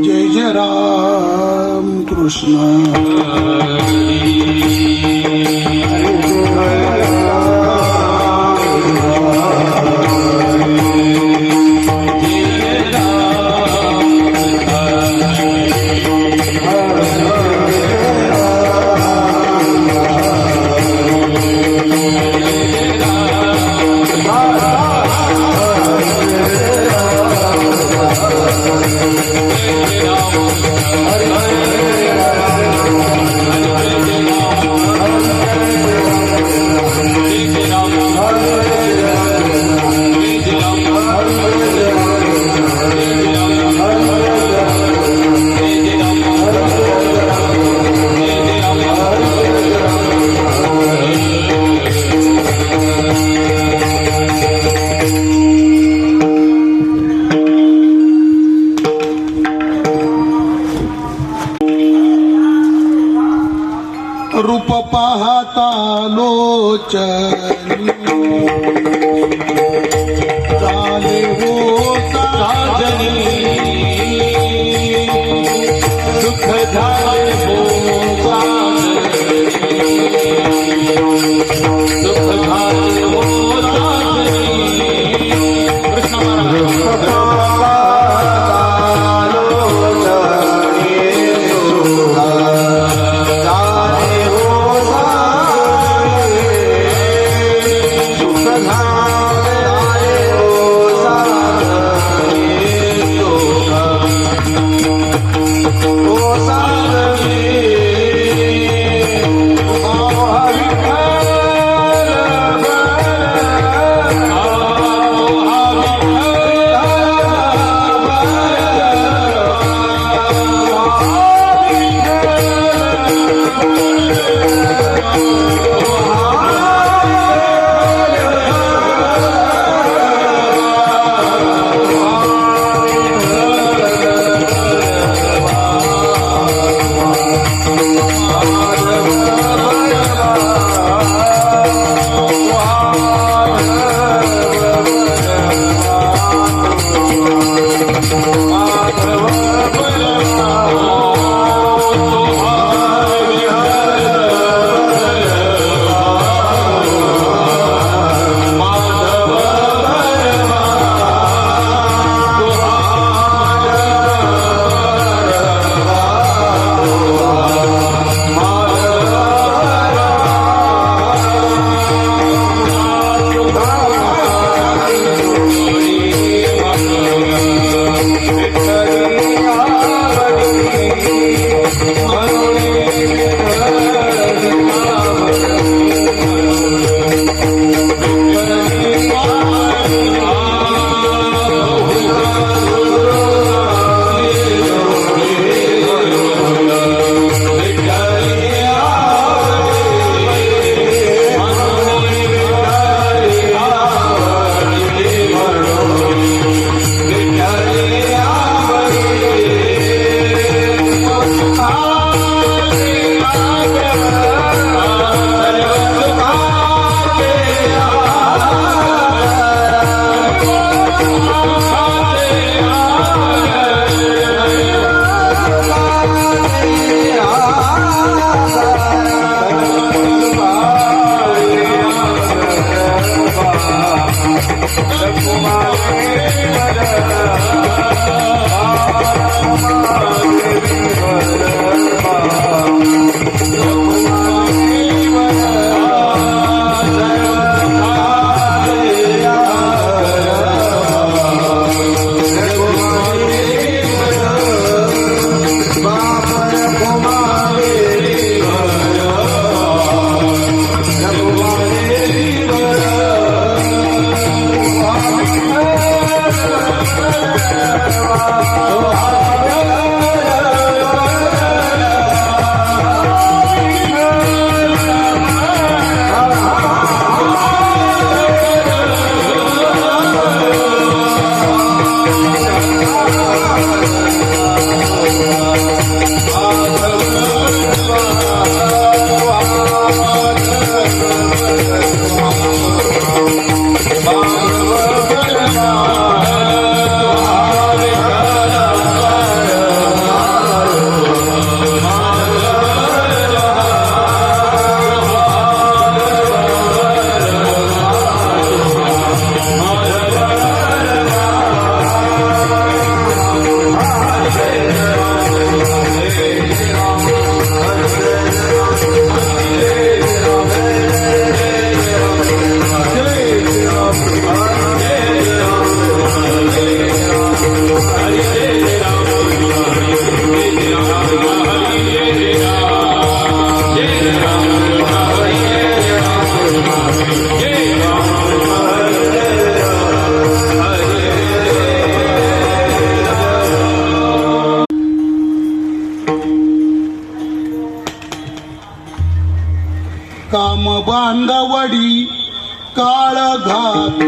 जय जय राम कृष्ण रूप पाहता लोचनी चाले हो साजनी सुख झाले हो साजनी सुख झाले हो साजनी कृष्ण बांधवडी काळ घात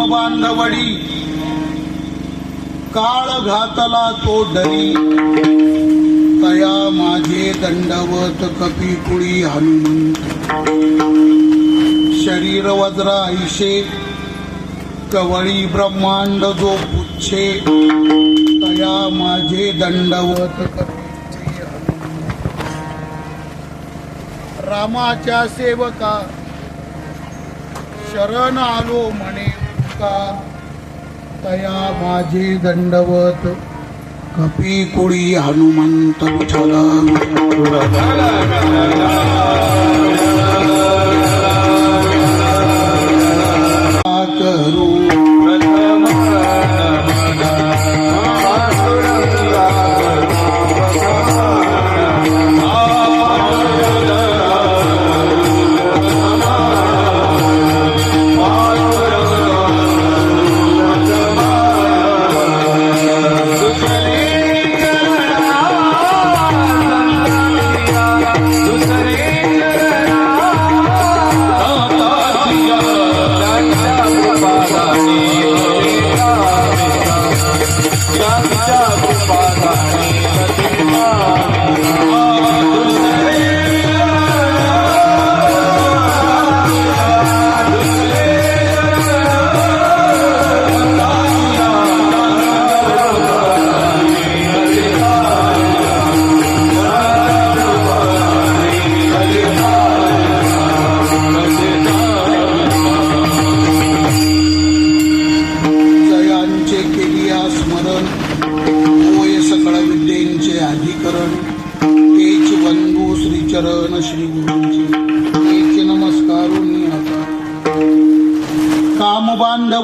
बांधवडी काळ घातला तो डरी तया माझे दंडवत कपिकुळी हनुमंत शरीर वज्रा ऐशे कवळी ब्रह्मांड जो पुच्छे तया माझे दंडवत कपिकुळी हनुमंत रामाच्या सेवका शरण आलो म्हणे तया माझे दंडवत कपिकुळी हनुमंत विठ्ठला करू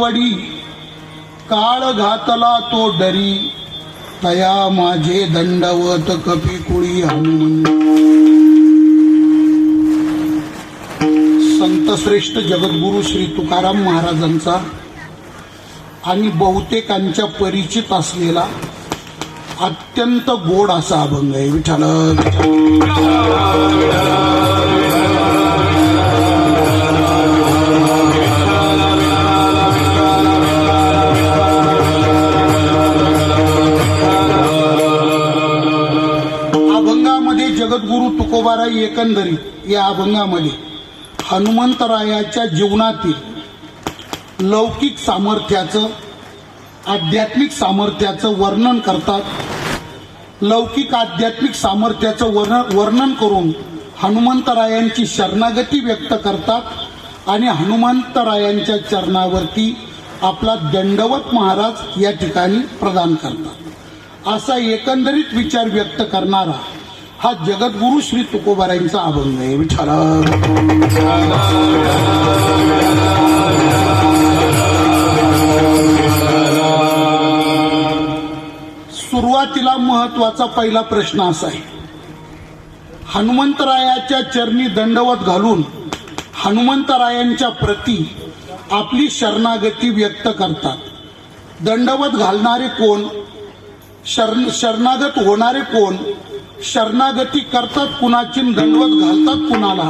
कवडी काळ घातला तो डरी तया माझे दंडवत कपी कुळी हनुमंत. संत श्रेष्ठ जगद्गुरु श्री तुकाराम महाराजांचा आणि बहुतेकांच्या परिचित असलेला अत्यंत गोड असा अभंग आहे. विठ्ठल अभंगामध्ये जगद्गुरु तुकोबाराय एकंदरीत या अभंगामध्ये हनुमंतरायाच्या जीवनातील लौकिक सामर्थ्याचं आध्यात्मिक सामर्थ्याचं वर्णन करतात. लौकिक आध्यात्मिक सामर्थ्याचं वर्णन करून हनुमंतरायांची शरणागती व्यक्त करतात आणि हनुमंतरायांच्या चरणावरती आपला दंडवत महाराज या ठिकाणी प्रदान करतात. असा एकंदरीत विचार व्यक्त करणारा हा जगद्गुरु श्री तुकोबारायांचा अभंग आहे. विठ्ठल सुरुवातीला महत्वाचा पहिला प्रश्न असा आहे, हनुमंतरायाच्या चरणी दंडवत घालून हनुमंतरायांच्या प्रती आपली शरणागती व्यक्त करतात. दंडवत घालणारे कोण, शरणागत होणारे कोण, शरणागती करतात कुणाची, दंडवत घालतात कुणाला,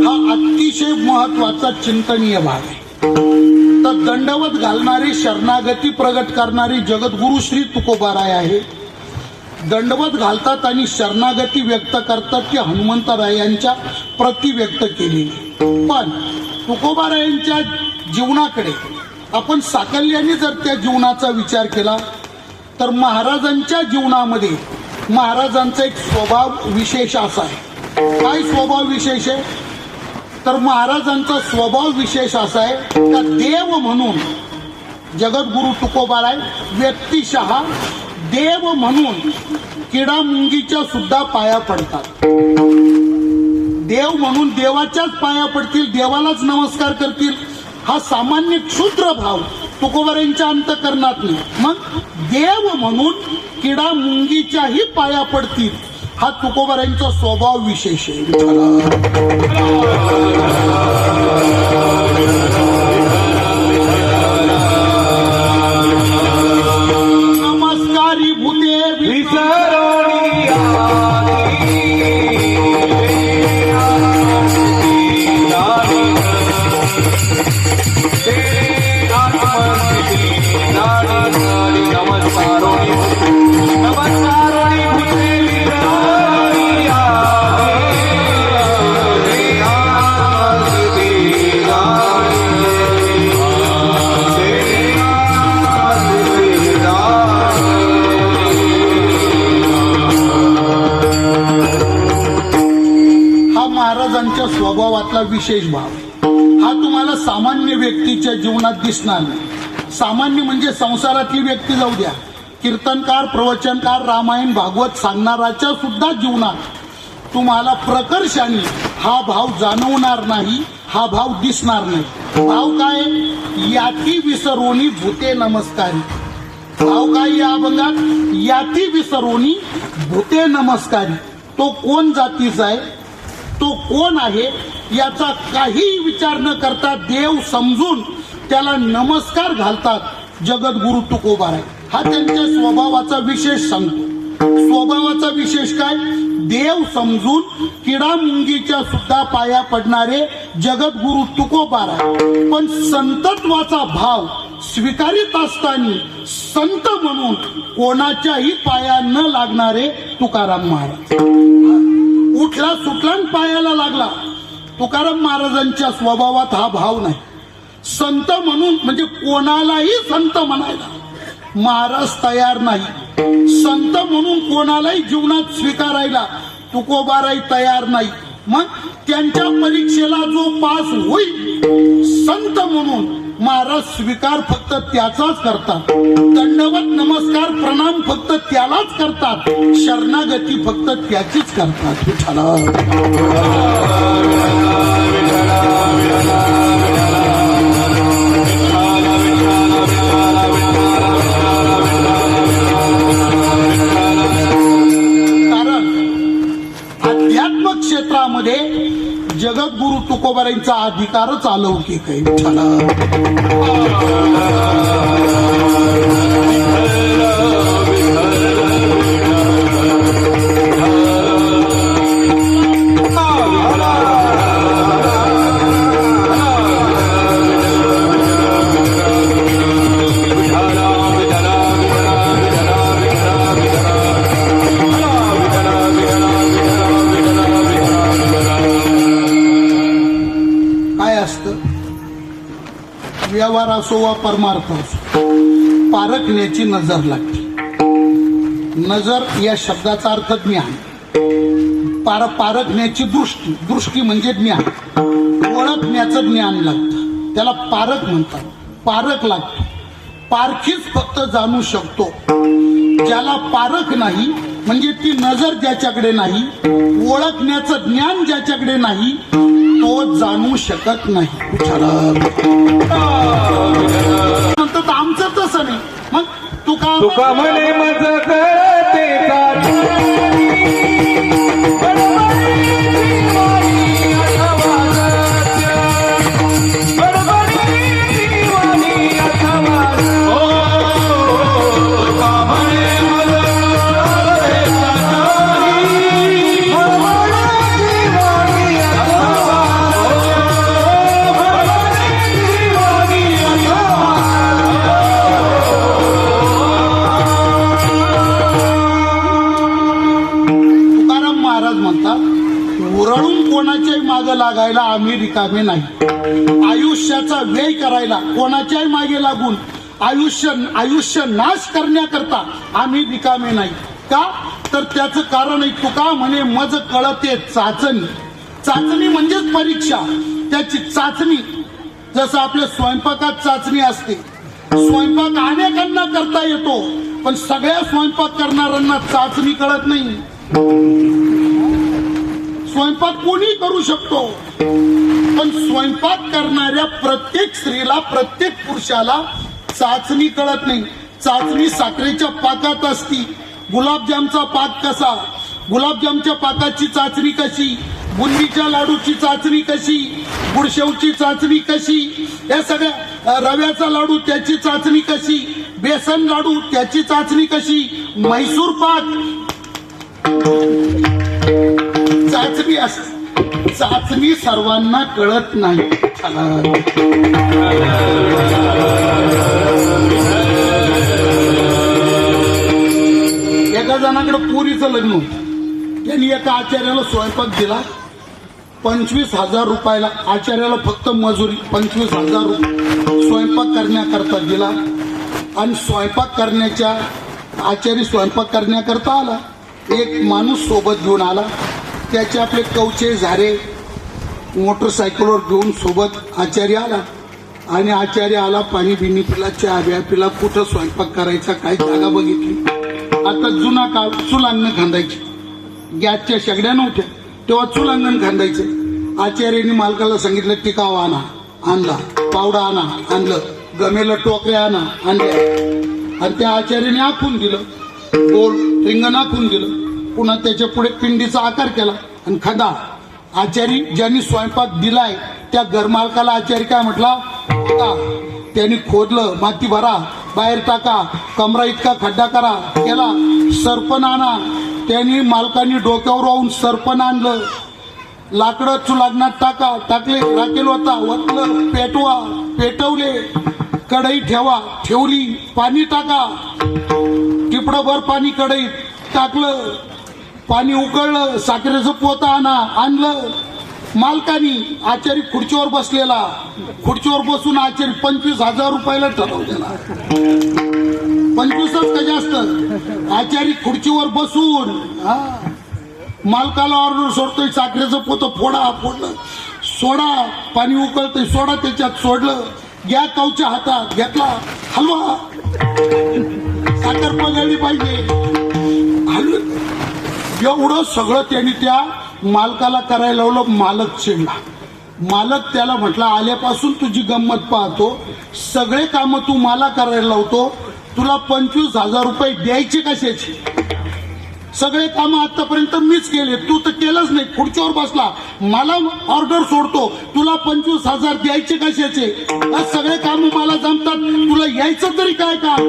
हा अतिशय महत्वाचा चिंतनीय भाग आहे. तर दंडवत घालणारी शरणागती प्रगट करणारी जगद्गुरु श्री तुकोबाराय आहे. दंडवत घालतात आणि शरणागती व्यक्त करतात ती हनुमंतरायांच्या प्रति व्यक्त केलेली. पण तुकोबारायांच्या जीवनाकडे आपण साकल्याने जर त्या जीवनाचा विचार केला तर महाराजांच्या जीवनामध्ये महाराजांचा एक स्वभाव विशेष असा आहे. काय स्वभाव विशेष आहे तर महाराजांचा स्वभाव विशेष असा आहे का देव म्हणून जगद्गुरु तुकोबाराय व्यक्तिशः देव म्हणून किडामुंगीच्या सुद्धा पाया पडतात. देव म्हणून देवाच्याच पाया पडतील, देवालाच नमस्कार करतील. हा सामान्य क्षुद्र भाव तुकोबारायांच्या अंतःकरणात नाही. मग देव म्हणून किडा मुंगीच्याही पाया पडतील हा तुकोबारायांचा स्वभाव विशेष आहे. नमस्कारी भूते महाराजांच्या स्वभावातला विशेष भाव हा तुम्हाला सामान्य व्यक्तीच्या जीवनात दिसणार नाही. सामान्य म्हणजे संसारातली व्यक्ती जाऊ द्या, कीर्तनकार, प्रवचनकार, रामायण भागवत सांगणाराच्या सुद्धा जीवनात तुम्हाला प्रकर्षाने हा भाव जाणवणार नाही, हा भाव दिसणार नाही. भाव काय, याती विसरोनी भूते नमस्कारी. भाव काय या अभंगात, याती विसरोनी भूते नमस्कारी. तो कोण जातीचा आहे, तो कोण आहे याचा काही विचार न करता देव समजून त्याला नमस्कार घालतात जगद्गुरु तुकोबाराय. हा त्यांच्या स्वभावाचा विशेष सांगतो. स्वभावाचा विशेष काय, देव समजून किडामुंगीच्या सुद्धा पाया पडणारे जगद्गुरु तुकोबाराय. पण संतत्वाचा भाव स्वीकारित असताना संत म्हणून कोणाच्याही पाया न लागणारे तुकाराम महाराज. उठला सुटला पायाला लागला. तुकाराम महाराजांच्या स्वभावात हा भाव नाही. संत म्हणून म्हणजे कोणालाही संत म्हणायला महाराज तयार नाही. संत म्हणून कोणालाही जीवनात स्वीकारायला तुकोबाराय तयार नाही. मग त्यांच्या परीक्षेला जो पास होईल संत म्हणून महाराज स्वीकार फक्त त्याचाच करतात. दंडवत नमस्कार प्रणाम फक्त त्यालाच करतात. शरणागती फक्त त्याचीच करतात. विठ्ठला मागणीचा अधिकारच अलौकिक आहे. विठ्ठला. काय असतं, व्यवहार असो वा परमार्थ असो, पारखण्याची नजर लागते. नजर या शब्दाचा अर्थ ज्ञान. पारखण्याची दृष्टी. दृष्टी म्हणजे ज्ञान. ओळखण्याचं ज्ञान लागतं, त्याला पारख म्हणतात. पारख लागतो. पारखीच फक्त जाणू शकतो. ज्याला पारख नाही म्हणजे ती नजर ज्याच्याकडे नाही, ओळखण्याचं ज्ञान ज्याच्याकडे नाही, तो जाणू शकत नाही. म्हणतात आमचं तसं नाही. मग तुका म्हणे मज कळते उरळून कोणाच्याही मागे लागायला आम्ही रिकामे नाही. आयुष्याचा व्यय करायला कोणाच्याही मागे लागून आयुष्य नाश करण्याकरता आम्ही रिकामे नाही. का तर त्याचं कारण आहे. तुका म्हणे मज कळते चाचणी. चाचणी म्हणजेच परीक्षा. त्याची चाचणी जसं आपल्या स्वयंपाकात चाचणी असते. स्वयंपाक अनेकांना करता येतो, पण सगळ्या स्वयंपाक करणाऱ्यांना चाचणी कळत नाही. स्वयंपाक कोणी करू शकतो, पण स्वयंपाक करणाऱ्या प्रत्येक स्त्रीला, प्रत्येक पुरुषाला चाचणी कळत नाही. चाचणी साखरेच्या पाकात असती. गुलाबजामचा पाक कसा, गुलाबजामच्या पाकाची चाचणी कशी, बुंदीच्या लाडूची चाचणी कशी, गुडशेवची चाचणी कशी, या सगळ्या रव्याचा लाडू त्याची चाचणी कशी, बेसन लाडू त्याची चाचणी कशी, म्हैसूर पाक चाचणी असते. चाचणी सर्वांना कळत नाही. एका जणाकडे पुरीचं लग्न होतं. त्यांनी एका आचार्याला स्वयंपाक दिला 25,000 रुपयाला. आचार्याला फक्त मजुरी 25,000 रुपये स्वयंपाक करण्याकरता दिला. आणि स्वयंपाक करण्याच्या आचार्य स्वयंपाक करण्याकरता आला. एक माणूस सोबत घेऊन आला. त्याचे आपले कवचे झारे मोटरसायकलवर घेऊन सोबत आचार्य आला. आणि आचार्य आला, पाणी बिनी पिला, चहा बिया पिला. कुठं स्वयंपाक करायचा, काय जागा बघितली. आता जुना काळ चुलांगण खांदायची, गॅसच्या शेगड्या नव्हत्या तेव्हा चुलांगण खांदायचे. आचार्यांनी मालकाला सांगितलं टिकाव आणा, आणला. पावडा आणा, आणलं. गमेला टोकऱ्या आणा, आणल्या. आणि त्या आचार्याने आखून दिलं, गोल रिंगण आखून दिलं. पुन्हा त्याच्या पुढे पिंडीचा आकार केला आणि खंदा. आचारी ज्यांनी स्वयंपाक दिलाय त्या घरमालकाला आचारी काय म्हटला, त्यांनी खोदलं, माती भरा, बाहेर टाका, कमरा इतका खड्डा करा, केला. सरपण आणा. त्यांनी मालकांनी डोक्यावर राहून सरपण आणलं. लाकडं चुलागणात टाका, टाकले. राखेल होता, वतलं. पेटवा, पेटवले. कढई ठेवा, ठेवली. पाणी टाका, टिपडभर पाणी कढईत टाकलं. पाणी उकळलं. साखरेचं पोतं आणा, आणलं. मालकानी आचारी खुर्चीवर बसलेला. खुर्चीवर बसून आचारी 25,000 रुपयाला ठरवलेला. 25च का जास्त. आचारी खुर्चीवर बसून मालकाला ऑर्डर सोडतोय, साखरेचं पोतं फोडा. फोडलं. सोडा, पाणी उकळतंय, सोडा त्याच्यात. सोडलं. घ्या कवच्या हातात, घेतला. हलवा. साखर पगळली पाहिजे, हलव. एवढं सगळं त्यांनी त्या मालकाला करायला लावलं. मालक चिडला. मालक त्याला म्हटला, आल्यापासून तुझी गंमत पाहतो, सगळे कामं तू मला करायला लावतो, तुला 25,000 रुपये द्यायचे कशाचे? सगळे कामं आतापर्यंत मीच केले, तू तर केलंच नाही. खुर्चीवर बसला, मला ऑर्डर सोडतो, तुला 25,000 द्यायचे कशाचे? आज सगळे काम मला जमतात, तुला यायचं तरी काय काम?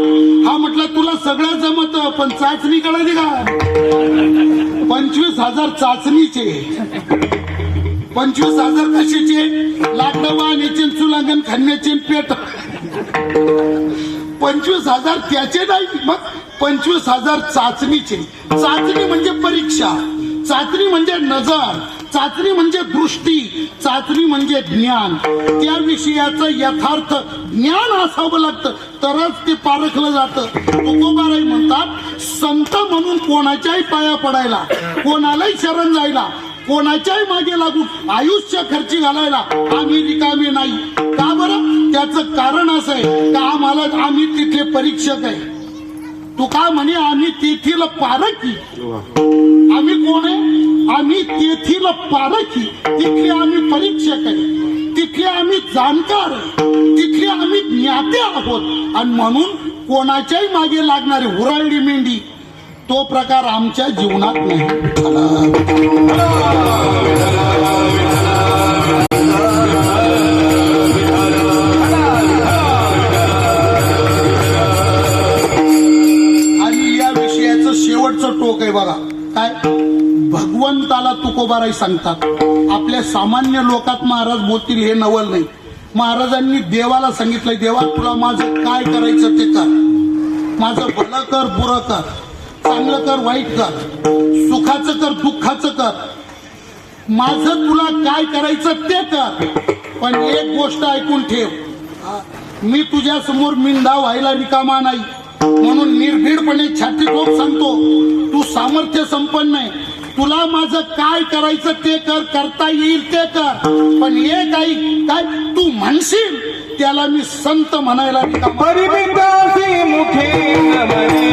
हा म्हटलं तुला सगळं जमत, पण चाचणी कळली का? 25,000 चाचणीचे. 25,000 कशाचे? लाकडं वाहण्याचे, चुलांगण खाण्याचे, पेट. 25,000 त्याचे नाही, मग 25,000 चाचणीचे. चाचणी म्हणजे परीक्षा, चाचणी म्हणजे नजर, चाचणी म्हणजे दृष्टी, चाचणी म्हणजे ज्ञान. त्या विषयाचं यथार्थ ज्ञान असावं लागतं, तरच ते पारखलं जातं. तुकोबाराय म्हणतात, संत म्हणून कोणाच्याही पाया पडायला, कोणालाही शरण जायला, कोणाच्याही मागे लागून आयुष्य खर्ची घालायला आम्ही रिकामे नाही. का बरं? त्याचं कारण असं आहे का आम्ही तिथले परीक्षक आहे. तू का म्हणे आम्ही तेथील पारखी. आम्ही कोण आहे? आम्ही तेथील पारखी, तिथले आम्ही परीक्षक आहे, तिथले आम्ही जाणकार आहे, तिथले आम्ही ज्ञाते आहोत. आणि म्हणून कोणाच्याही मागे लागणारी हुराळली मेंढी तो प्रकार आमच्या जीवनात नाही. आणि या विषयाचं शेवटचं टोक आहे बघा काय. भगवंताला तुकोबाराई सांगतात. आपल्या सामान्य लोकात महाराज बोलतील हे नवल नाही. महाराजांनी देवाला सांगितलंय, देवा तुला माझं काय करायचं ते कर, माझं भलं कर बुरं कर, चांगलं कर वाईट कर, सुखाचं कर दुःखाचं कर, माझं तुला काय करायचं ते कर. पण एक गोष्ट ऐकून ठेव, मी तुझ्या समोर मिंडा व्हायला रिकामा नाही. म्हणून निर्भीडपणे छाती ठोक सांगतो, तू सामर्थ्य संपन्न आहे, तुला माझं काय करायचं ते कर, करता येईल ते कर. पण हे काही काय तू म्हणशील त्याला मी संत म्हणायला रिकामा. परिमितासी मुखे नमने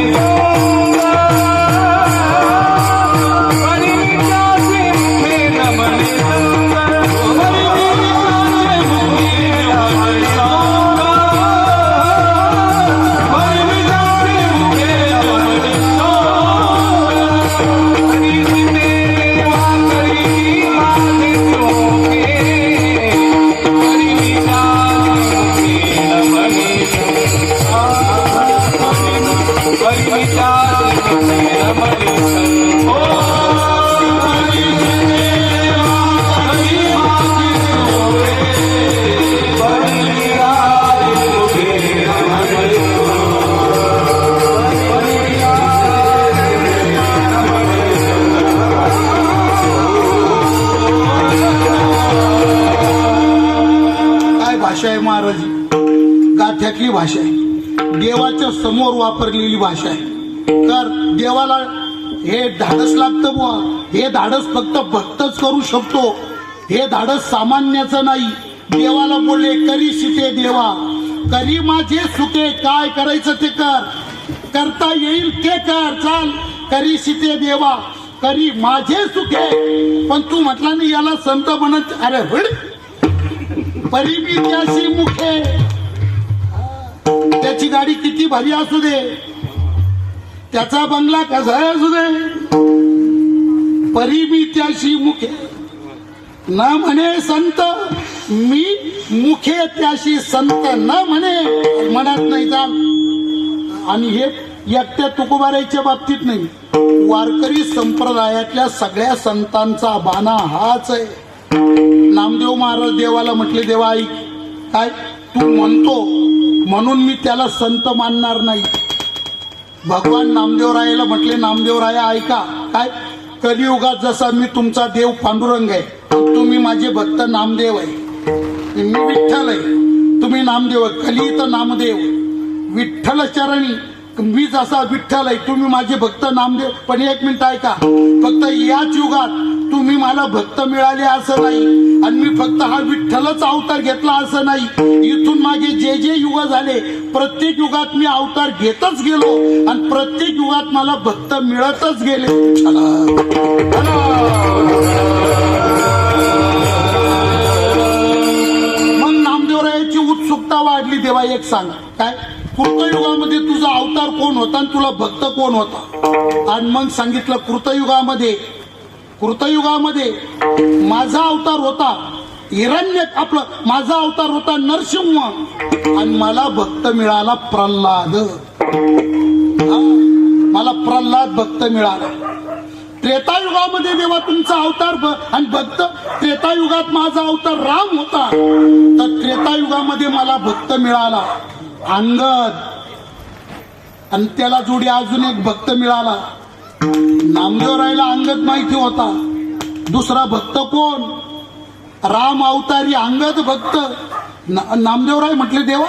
भाषा आहे महाराजी, गाठ्यातली भाषा आहे, देवाच्या समोर वापरलेली भाषा आहे. तर देवाला हे धाडस लागतं बुवा, हे धाडस फक्त भक्तच करू शकतो, हे धाडस सामान्याचं नाही. देवाला बोलले करी सीते देवा, करी माझे सुखे, काय करायचं ते कर, करता येईल ते कर, चाल करी सीते देवा, करी माझे सुखे. पण तू म्हटला नाही याला संत म्हणत, अरे हड परिमी त्याशी मुखे, त्याची गाडी किती भारी असू दे, त्याचा बंगला कसा असू दे, परिमी त्याशी मुखे न म्हणे संत, मी मुखे त्याशी संत न म्हणे, म्हणत नाही जा. आणि हे एकट्या तुकोबाराईच्या बाबतीत नाही, वारकरी संप्रदायातल्या सगळ्या संतांचा बाणा हाच आहे. नामदेव महाराज देवाला म्हटले, देवा ऐक, काय तू म्हणतो म्हणून मी त्याला संत मानणार नाही. भगवान नामदेवरायाला म्हटले, नामदेवराया ऐका, काय कलियुगात जसा मी तुमचा देव पांडुरंग आहे, तुम्ही माझे भक्त नामदेव आहे, मी विठ्ठल आहे, तुम्ही नामदेव आहे. कलियुग नामदेव, विठ्ठल चरणी मी जसा विठ्ठल आहे, तुम्ही माझे भक्त नामदेव. पण एक मिनिट ऐका, फक्त याच युगात तुम्ही मला भक्त मिळाले असं नाही, आणि मी फक्त हा विठ्ठलच अवतार घेतला असं नाही. इथून मागे जे जे युग झाले प्रत्येक युगात मी अवतार घेतच गेलो, आणि प्रत्येक युगात मला भक्त मिळतच गेले. मग नामदेवरायाची उत्सुकता वाढली. देवा एक सांग, काय कृतयुगामध्ये तुझा अवतार कोण होता आणि तुला भक्त कोण होता? आणि मग सांगितलं कृतयुगामध्ये कृतयुगामध्ये माझा अवतार होता हिरण्य, आपलं माझा अवतार होता नरसिंह, आणि मला भक्त मिळाला प्रल्हाद. मला प्रल्हाद भक्त मिळाला. त्रेतायुगामध्ये देवा तुमचा अवतार आणि भक्त, त्रेतायुगात माझा अवतार राम होता, तर त्रेतायुगामध्ये मला भक्त मिळाला अंगद, आणि त्याला जोडी अजून एक भक्त मिळाला. नामदेवरायला अंगद माहिती होता. दुसरा भक्त कोण? राम अवतारी अंगद भक्त. नामदेवराय म्हटले देवा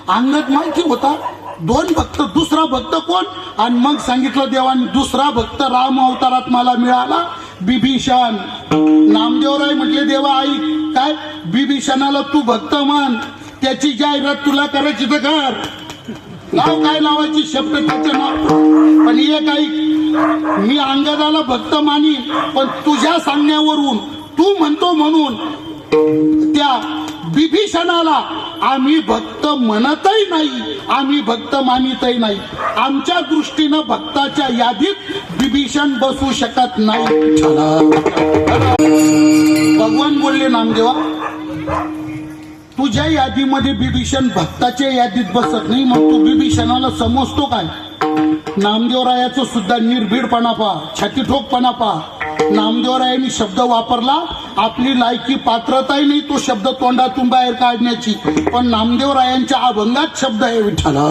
अंगद माहिती होता, दोन भक्त, दुसरा भक्त कोण? आणि मग सांगितलं देवाने दुसरा भक्त राम अवतारात मला मिळाला बिभीषण. नामदेवराय म्हटले देवा आई काय बिभीषणाला तू भक्त मान, त्याची जाहिरात तुला करायची तर कर, नाव काय लावायची शब्द त्याचं नाव. पण एक आई, मी अंगदाला भक्त मानी, पण तुझ्या सांगण्यावरून तू म्हणतो म्हणून त्या बिभीषणाला आम्ही भक्त म्हणतही नाही, आम्ही भक्त मानितही नाही. आमच्या दृष्टीनं भक्ताच्या यादीत बिभीषण बसू शकत नाही. भगवान बोलले नामदेवा तुझ्या यादीमध्ये बिभीषण भक्ताच्या यादीत बसत नाही, मग तू बिभीषणाला समजतो काय? नामदेवरायाचं सुद्धा निर्भीडपणा पहा, छातीठोकपणा पहा. नामदेवरायांनी शब्द वापरला, आपली लायकी पात्रताही नाही तो शब्द तोंडातून बाहेर काढण्याची, पण नामदेवरायांच्या अभंगात शब्द आहे विठ्ठला.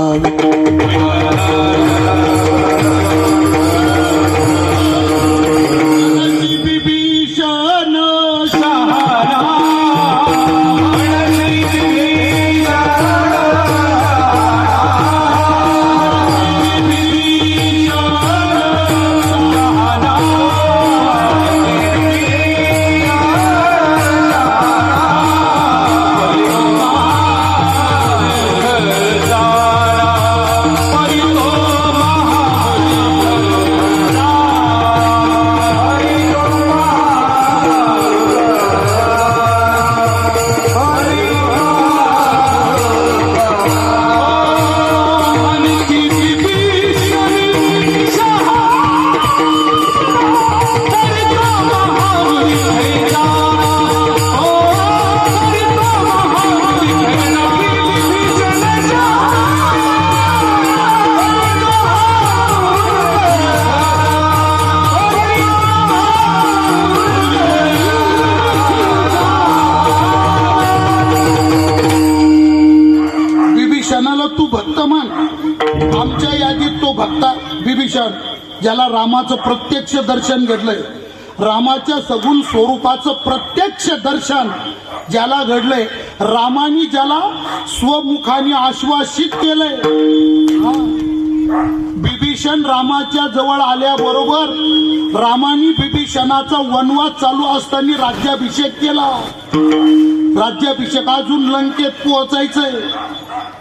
बिभीषण तू भक्त मान. आमच्या यादीत तो भक्ता बिभीषण, ज्याला रामाचं प्रत्यक्ष दर्शन घडलंय, रामाच्या सगुण स्वरूपाचं प्रत्यक्ष दर्शन ज्याला घडलंय, रामानी ज्याला स्वमुखाने आश्वासित केलंय. बिभीषण रामाच्या जवळ आल्याबरोबर रामानी बिभीषणाचा वनवास चालू असताना राज्याभिषेक केला. राज्याभिषेक, अजून लंकेत पोहोचायचंय,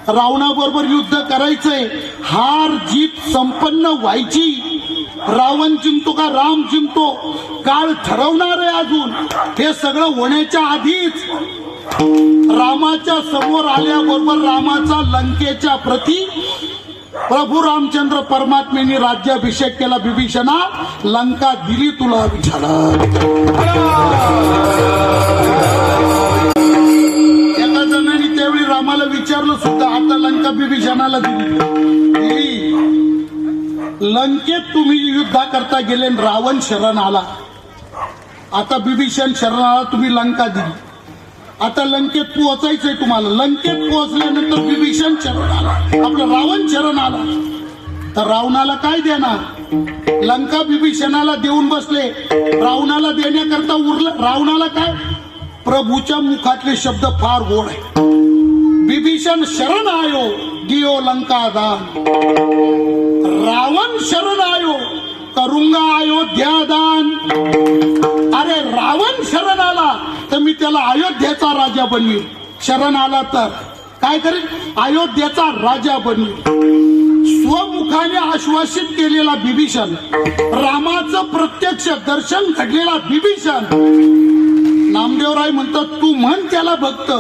रावणाबरोबर युद्ध करायचंय, हार जीत संपन्न व्हायची. रावण जिंकतो का राम जिंकतो काळ ठरवणार आहे. अजून हे सगळं होण्याच्या आधीच रामाच्या समोर आल्याबरोबर रामाचा लंकेच्या प्रती प्रभू रामचंद्र परमात्म्याने राज्याभिषेक केला. बिभीषणा लंका दिली तुला विचारा. एका जणांनी त्यावेळी रामाला विचारलं सुद्धा, आता लंका बिभीषणाला दिली. लंकेत तुम्ही युद्धा करता गेले, रावण शरण आला, आता बिभीषण शरण आला, तुम्ही लंका दिली, आता लंकेत पोहोचायचंय तुम्हाला. लंकेत पोहोचल्यानंतर बिभीषण शरण आला, आपलं रावण शरण आला, तर रावणाला काय देणार? लंका बिभीषणाला देऊन बसले, रावणाला देण्याकरता उरलं. रावणाला काय? प्रभूच्या मुखातले शब्द फार गोड आहे. बिभीषण शरण आयो दियो लंका दान, रावण शरण आयो करूंगा अयोध्या दान. अरे रावण शरण आला तर मी त्याला अयोध्येचा राजा बनवीन, शरण आला तर काय करेल? अयोध्येचा राजा बनवीन. स्वमुखाने आश्वासित केलेला बिभीषण, रामाचं प्रत्यक्ष दर्शन घडलेला बिभीषण. नामदेवराय म्हणतात तू म्हण त्याला भक्त,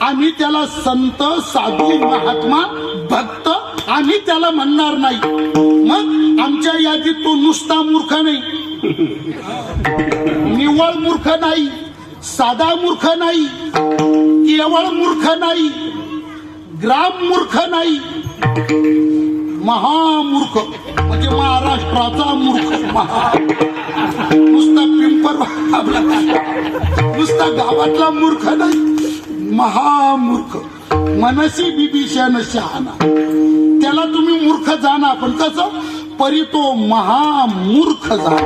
आम्ही त्याला संत साधू महात्मा भक्त आम्ही त्याला म्हणणार नाही. मग आमच्या यादीत तो नुसता मूर्ख नाही, निव्वळ मूर्ख नाही, साधा मूर्ख नाही, केवळ मूर्ख नाही, ग्राम मूर्ख नाही, महामूर्ख म्हणजे महाराष्ट्राचा मूर्ख. नुसता पिंपर नुसता गावातला मूर्ख नाही, महामूर्ख. मनसी बिभीषण शहाणा, त्याला तुम्ही मूर्ख जाणा, पण कसं परी तो महामूर्ख जाणा.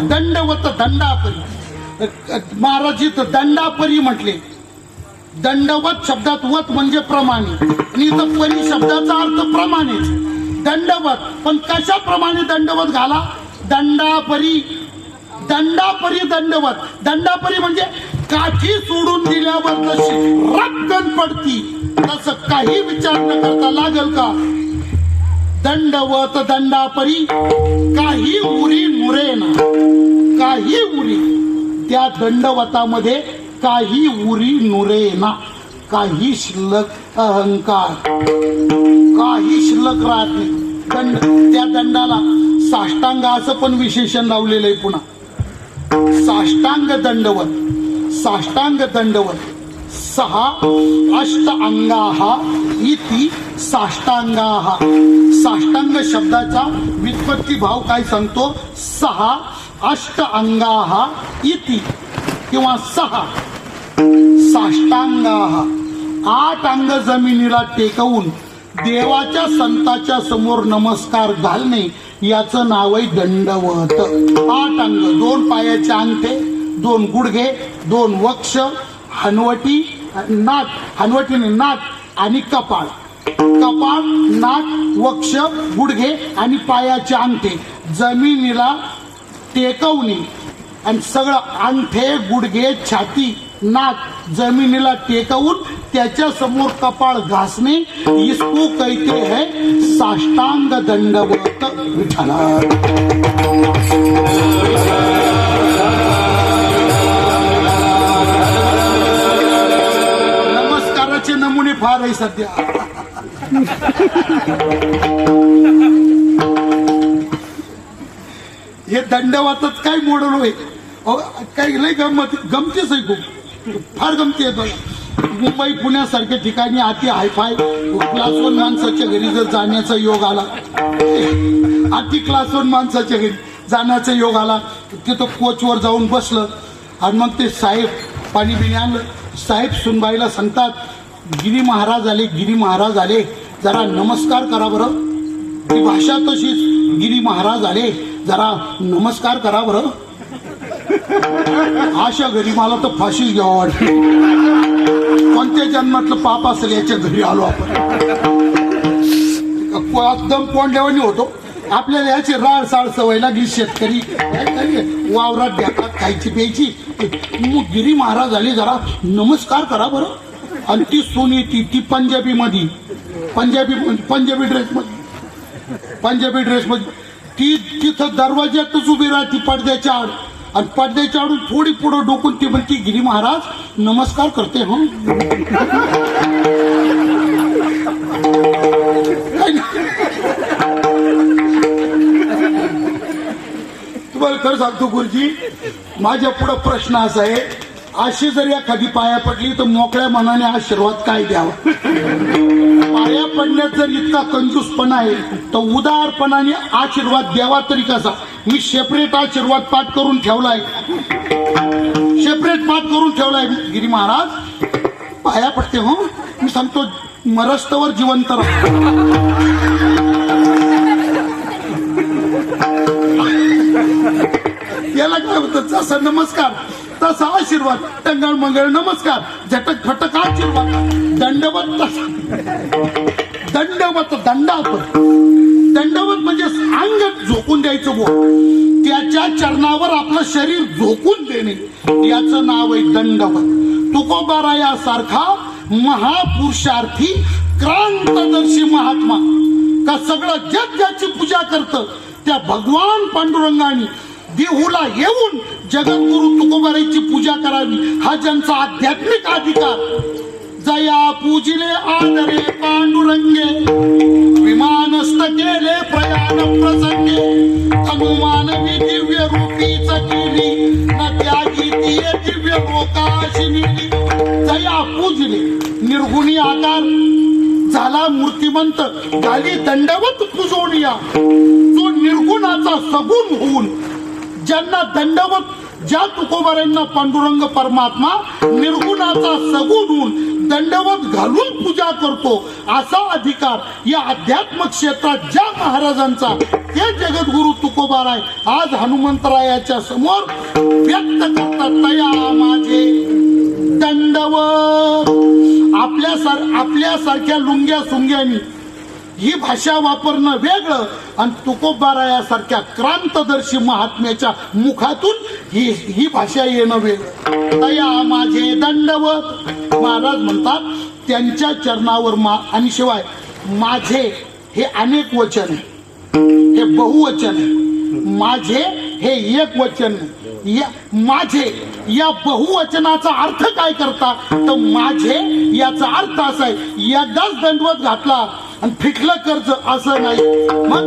दंडवत दंडापरी. महाराज इथं दंडापरी म्हटले. दंडवत शब्दात वत म्हणजे प्रमाणे, आणि इथं परी शब्दाचा अर्थ प्रमाणेच. दंडवत, पण कशाप्रमाणे दंडवत घाला? दंडापरी. दंडापरी दंडवत. दंडापरी म्हणजे काठी सोडून दिल्यावर जशी रक्कन पडती तसं काही विचार न करता लागल का? दंडवत दंडापरी काही उरी नुरेना. काही उरी, त्या दंडवतामध्ये काही उरी नुरेना. काही शिल्लक अहंकार, काही शिल्लक राहत नाही. दंड, त्या दंडाला साष्टांग असं पण विशेषण लावलेलं आहे. पुन्हा साष्टांग दंडवत. साष्टांग दंडवत सहा अष्ट अंगाहा इति साष्टांगाहा. साष्टांग शब्दाचा व्युत्पत्ती भाव काय सांगतो? सहा अष्ट अंगाहा इति किंवा सहा साष्टांगाहा. 8 अंग जमिनीला टेकवून देवाच्या संताच्या समोर नमस्कार घालणे याचं नाव आहे दंडवत. 8 अंग, 2 पायाचे अंगठे, 2 गुडघे, 2 वक्ष, हनवटी, नाक, हनवटीने नाक आणि कपाळ. कपाळ, नाक, वक्ष, गुडघे आणि पायाचे अंगठे जमिनीला टेकवणे. आणि सगळं अंगठे, गुडघे, छाती, नाक जमिनीला टेकवून त्याच्या समोर कपाळ घासणे, इसको कहते है साष्टांग दंडवत. विठ्ठला. नमस्काराचे नमुने फार आहे सध्या. हे दंडवतच काय मॉडेल होय. काही लय गमतीच आहे. खूप फार गमती आहे. मुंबई पुण्यासारख्या ठिकाणी अति हायफाय क्लास 1 माणसाच्या घरी जर जाण्याचा योग आला, अति क्लास 1 माणसाच्या घरी जाण्याचा योग आला, तिथं कोचवर जाऊन बसलं आणि मग ते साहेब पाणी बिणी आणलं. साहेब सुनबाईला सांगतात, गिरी महाराज आले, गिरी महाराज आले, जरा नमस्कार करा बरं. ती भाषा तशीच, गिरी महाराज आले, जरा नमस्कार करा बरं. अशा घरी मला तर फाशीच घ्यावं वाटत. कोणत्या जन्मातलं पाप असेल याच्या घरी आलो आपण. एकदम कोंडल्यावानी होतो. आपल्याला याची राळ साळ सवय लागली. शेतकरी वावरात द्यातात खायची प्यायची. मग गिरी महाराज आले, जरा नमस्कार करा बरं. आणि ती सोनी ती पंजाबी मध्ये, पंजाबी ड्रेस मध्ये ती तिथं दरवाज्यातच उभी राहती पडद्याच्या आड. आणि पडद्याच्या आडून थोडी पुढं डोकून ती म्हणती, गिरी महाराज नमस्कार करते हो. तुम्हाला खरं सांगतो गुरुजी, माझ्या पुढे प्रश्न असा आहे, अशी जर एखादी पाया पडली तर मोकळ्या मनाने आशीर्वाद काय द्यावा? पाया पडण्यात जर इतका कंजूसपणा आहे तर उदारपणाने आशीर्वाद द्यावा तरी कसा? मी सेपरेट आशीर्वाद पाठ करून ठेवलाय. सेपरेट पाठ करून ठेवलाय गिरी महाराज. पाया पडते हो, मी सांगतो मरस्तवर जिवंत राहा. याला काय होतं, जसा नमस्कार तसा आशीर्वाद, टंगळ मंगळ नमस्कार, झटक फटक आशीर्वाद, दंडवत तसा दंडवत दंडापत. दंडवत म्हणजे अंग झोकून द्यायचं गो, त्याच्या चरणावर आपलं शरीर झोकून देणे, याचं नाव आहे दंडवत. तुकोबारायासारखा महापुरुषार्थी क्रांतदर्शी महात्मा का सगळं जग ज्याची पूजा करतं त्या भगवान पांडुरंगाने देहूला येऊन जगद्गुरु तुकोबाराची पूजा करावी, हा ज्यांचा आध्यात्मिक अधिकार. जया पूजिले आदरे पांडुरंगे, विमानस्थ केले प्रयाण प्रसंगे, हनुमानवी दिव्य रूपीच केली, न त्यागी ती दिव्य लोकाशी नेली. जया पूजिले, निर्गुणी आकार झाला मूर्तिमंत, झाली दंडवत पूजोनिया. जो निर्गुणाचा सगुण होऊन ज्यांना दंडवत, ज्या तुकोबारांना पांडुरंग परमात्मा निर्गुणाचा सगुण होऊन दंडवत घालून पूजा करतो, असा अधिकार या अध्यात्म क्षेत्रात ज्या महाराजांचा, ते जगद्गुरु तुकोबाराय आज हनुमंतरायाच्या समोर व्यक्त करतात. तया माझे दंडवत. आपल्यासारख्या लुंग्या सुंग्यांनी ही भाषा वापरणं वेगळं, आणि तुकोबारायासारख्या क्रांतदर्शी महात्म्याच्या मुखातून ही भाषा येणं वेगळं. तया माझे दंडवत. महाराज म्हणतात त्यांच्या चरणावर आणि शिवाय माझे हे अनेक वचन आहे, हे बहुवचन आहे. माझे हे एक वचन आहे. माझे या बहुवचनाचा अर्थ काय करता, तर माझे याचा अर्थ असा आहे, एकदाच दंडवत घातला आणि फिटलं कर्ज असं नाही. मग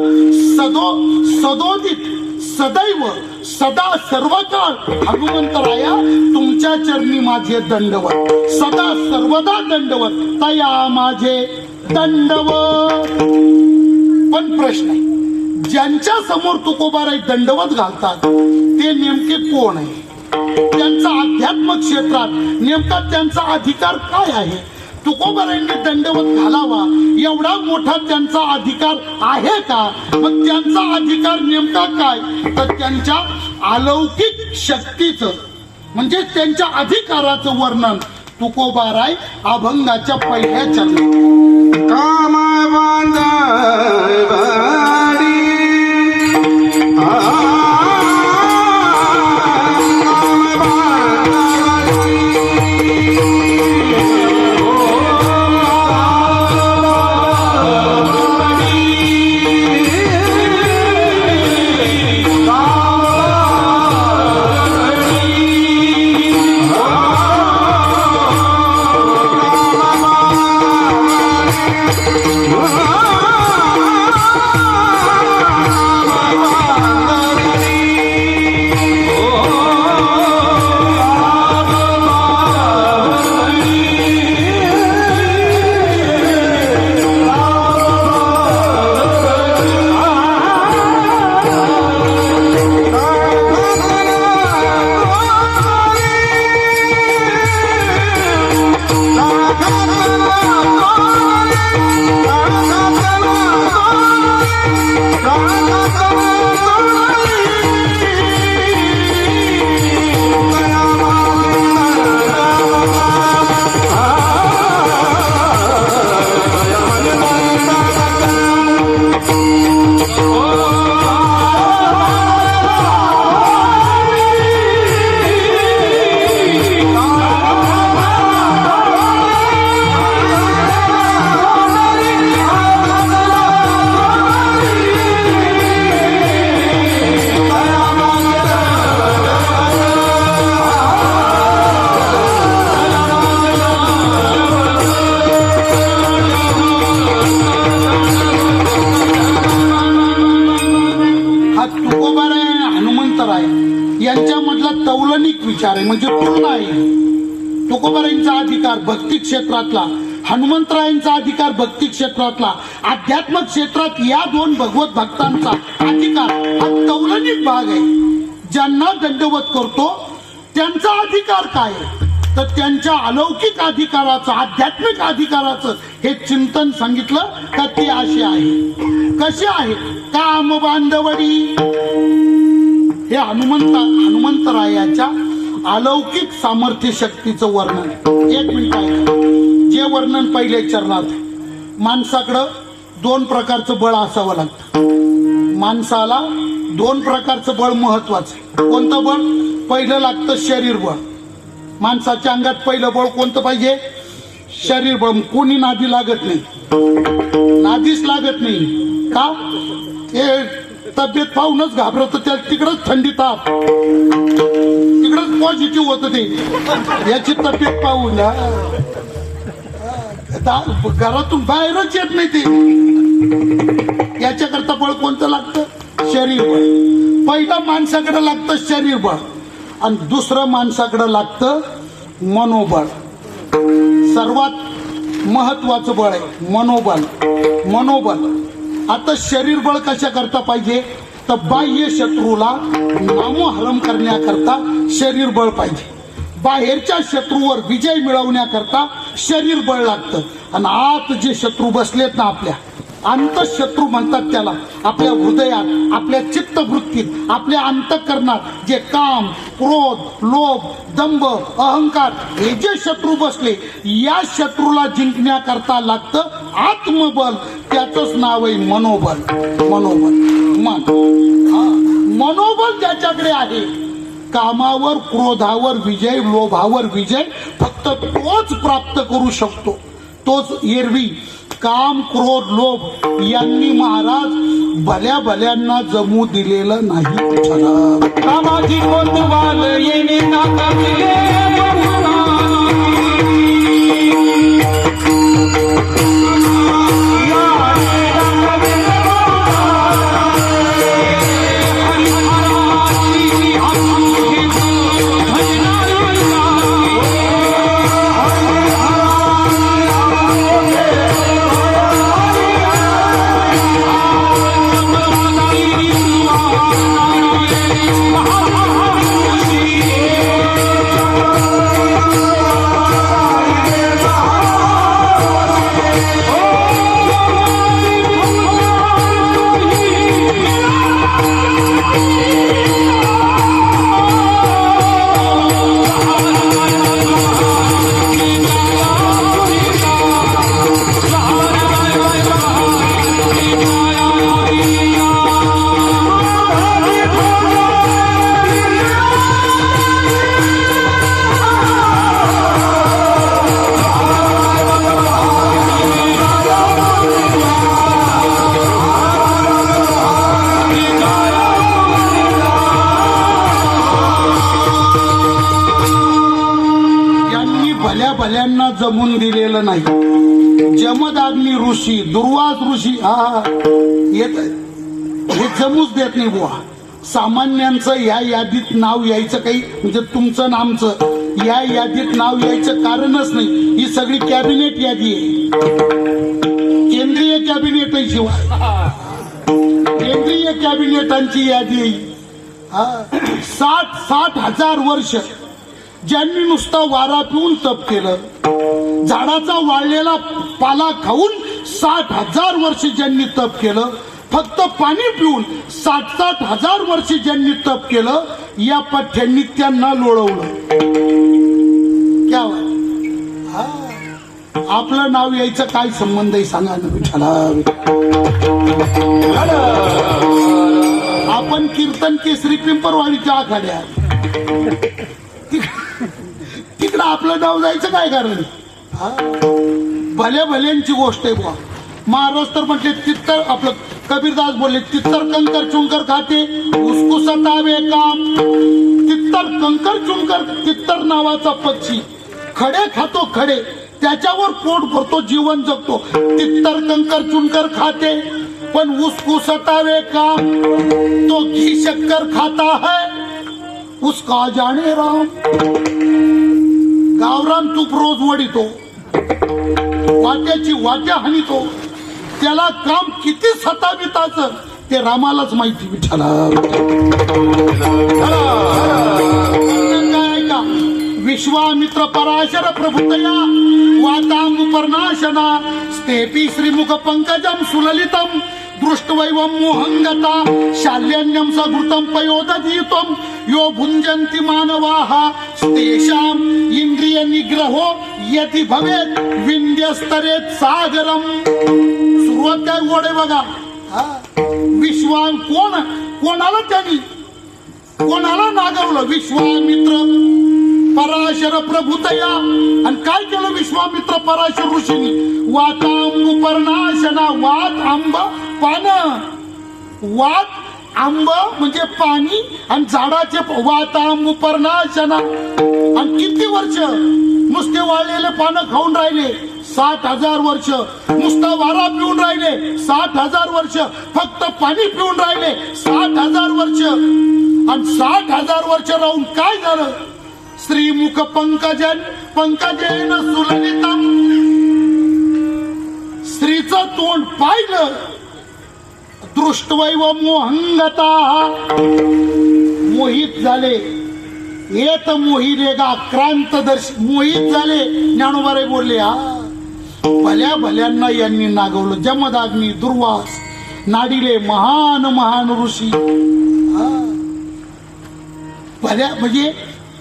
सदोदित सदैव सदा सर्व काळ हनुमंतराया तुमच्या चरणी माझे दंडवत, सदा सर्वदा दंडवत. तया माझे दंडवत. पण प्रश्न आहे, ज्यांच्या समोर तुकोबाराय दंडवत घालतात ते नेमके कोण आहे, त्यांचा अध्यात्म क्षेत्रात नेमका त्यांचा अधिकार काय आहे. तुकोबारायांनी दंडवत घालावा एवढा मोठा त्यांचा अधिकार आहे का. मग त्यांचा अधिकार नेमका काय, तर त्यांच्या अलौकिक शक्तीचं म्हणजे त्यांच्या अधिकाराचं वर्णन तुकोबाराय अभंगाच्या पहिल्या चरणात. कामा बांधावाडी यांच्यामधला तौलनिक विचार आहे, म्हणजे पूर्ण आहे. तुकोबारायांचा अधिकार भक्ती क्षेत्रातला, हनुमंतरायांचा अधिकार भक्ती क्षेत्रातला, अध्यात्म क्षेत्रात या दोन भगवत भक्तांचा अधिकार हा तौलनिक भाग आहे. ज्यांना दंडवत करतो त्यांचा अधिकार काय आहे? तर त्यांच्या अलौकिक अधिकाराचं, आध्यात्मिक अधिकाराचं हे चिंतन सांगितलं का ते असे आहे. कसे आहे? काम बांधवडी. हे हनुमंतरायाच्या अलौकिक सामर्थ्य शक्तीचं वर्णन. एक मिनिट ऐका. जे वर्णन पहिले चरणात, माणसाकडं 2 प्रकारचं बळ असावं लागतं. माणसाला 2 प्रकारचं बळ महत्वाचं. कोणतं बळ? पहिलं लागतं शरीर बळ. माणसाच्या अंगात पहिलं बळ कोणतं पाहिजे? शरीर बळ. कोणी नादी लागत नाही, नादीच लागत नाही. का? ते तब्येत पाहूनच घाबरत, त्या तिकडच थंडी ताप, तिकडच पॉझिटिव्ह होत ते याची तब्येत पाहून. घरातून बाहेरच येत नाही ते. याच्याकरता बळ कोणतं लागतं? शरीर बळ. पहिलं माणसाकडे लागतं शरीर बळ आणि दुसरं माणसाकडे लागतं मनोबळ. सर्वात महत्वाचं बळ आहे मनोबल. मनोबल. आता शरीर बळ कशा करता पाहिजे? तर बाह्य शत्रूला नामोहरम करण्याकरता शरीर बळ पाहिजे. बाहेरच्या शत्रूवर विजय मिळवण्याकरता शरीर बळ लागतं. आणि आत जे शत्रू बसलेत ना, आपल्या अंतःशत्रू म्हणतात त्याला, आपल्या हृदयात, आपल्या चित्तवृत्तीत, आपल्या अंतःकरणात जे काम, क्रोध, लोभ, दंभ, अहंकार हे जे शत्रू बसले, या शत्रूला जिंकण्याकरता लागतं आत्मबल. त्याचंच नाव आहे मनोबल. मनोबल. मनोबल ज्याच्याकडे आहे, कामावर, क्रोधावर विजय, लोभावर विजय फक्त तोच प्राप्त करू शकतो. तोच एरवी काम, क्रोध, लोभ यांनी महाराज भल्या भल्यांना जमू दिलेलं नाही. कामाची कोतवाल येणे नाकाविले भल्यांना जमून दिलेलं नाही. जमदाग्नी ऋषी, दुर्वास ऋषी येत हे जमूच देत नाही बुवा. सामान्यांचं या यादीत नाव यायचं काही, म्हणजे तुमचं नामचं या यादीत नाव यायचं कारणच नाही. ही सगळी कॅबिनेट यादी आहे, केंद्रीय कॅबिनेट आहे. शिवाय केंद्रीय कॅबिनेटांची यादी आहे. 60,000 वर्ष ज्यांनी नुसता वारा पिऊन तप केलं, झाडाचा वाळलेला पाला खाऊन 60,000 वर्ष ज्यांनी तप केलं, फक्त पाणी पिऊन 60,000 वर्ष ज्यांनी तप केलं, या पठ्यांनी त्यांना लोळवलं. क्या आपलं नाव यायचं काय संबंध आहे सांगा ना विठ्ठला. आपण कीर्तन केसरी पिंपरवाडीच्या आखाड्यात, तिकडं आपलं नाव जायचं काय कारण? भल्या भल्यांची गोष्ट आहे बुवा. महाराज तर म्हटले तित्तर, आपलं कबीरदास बोलले तित्तर कंकर चुंकर खाते उसको सतावे काम. तित्तर कंकर चुंकर, तित्तर नावाचा पक्षी खडे खातो, खडे त्याच्यावर पोट भरतो, जीवन जगतो. तित्तर कंकर चुनकर खाते पण उसको सतावे काम. तो घी शक्कर खाता है उसका जाने राम. गावरान तूप रोज वडितो, वाट्याची वाट्या हानितो, त्याला काम किती सताविताचं ते रामालाच माहिती. विठ्ठला काय विश्वामित्र पराशर प्रभुतया वातामुपर्णाशना स्तेपि श्रीमुख पंकजम सुललितम दृष्टवैवं मोहंगता शाल्यन्यं सघृतं पयोदधीत्वं यो भुञ्जन्ति मानवाः तेषाम् इंद्रिय निग्रहो यति भवेत् विंध्यस्तरेत् सागरम. सुरुवात काय गोड आहे बघा. कोणाला त्यांनी कोणाला नागवलं? विश्वामित्र पराशर प्रभुतया. आणि काय केलं विश्वामित्र पराशर ऋषींनी? वातांबुपर्णाशना. वात आंब पान. वात आंब म्हणजे पाणी आणि झाडाचे वातांबुपर्णाशना. आणि किती वर्ष नुसते वाळलेले पानं खाऊन राहिले? 60,000 वर्ष. नुसता वारा पिऊन राहिले? 60,000 वर्ष. फक्त पाणी पिऊन राहिले? 60,000 वर्ष. आणि 60,000 वर्ष राहून काय झालं? श्रीमुख पंकजेन सुललितम. स्त्रीचं तोंड पाहिलं. दृष्टवैव मोहंगता. मोहित झाले. येत मोहिरेगा क्रांतदर्शी. मोहित झाले. ज्ञानोबाराय बोलले भल्या भल्यांना यांनी नागवलं. जमदाग्नी दुर्वास नाडिले महान ऋषी. भल्या म्हणजे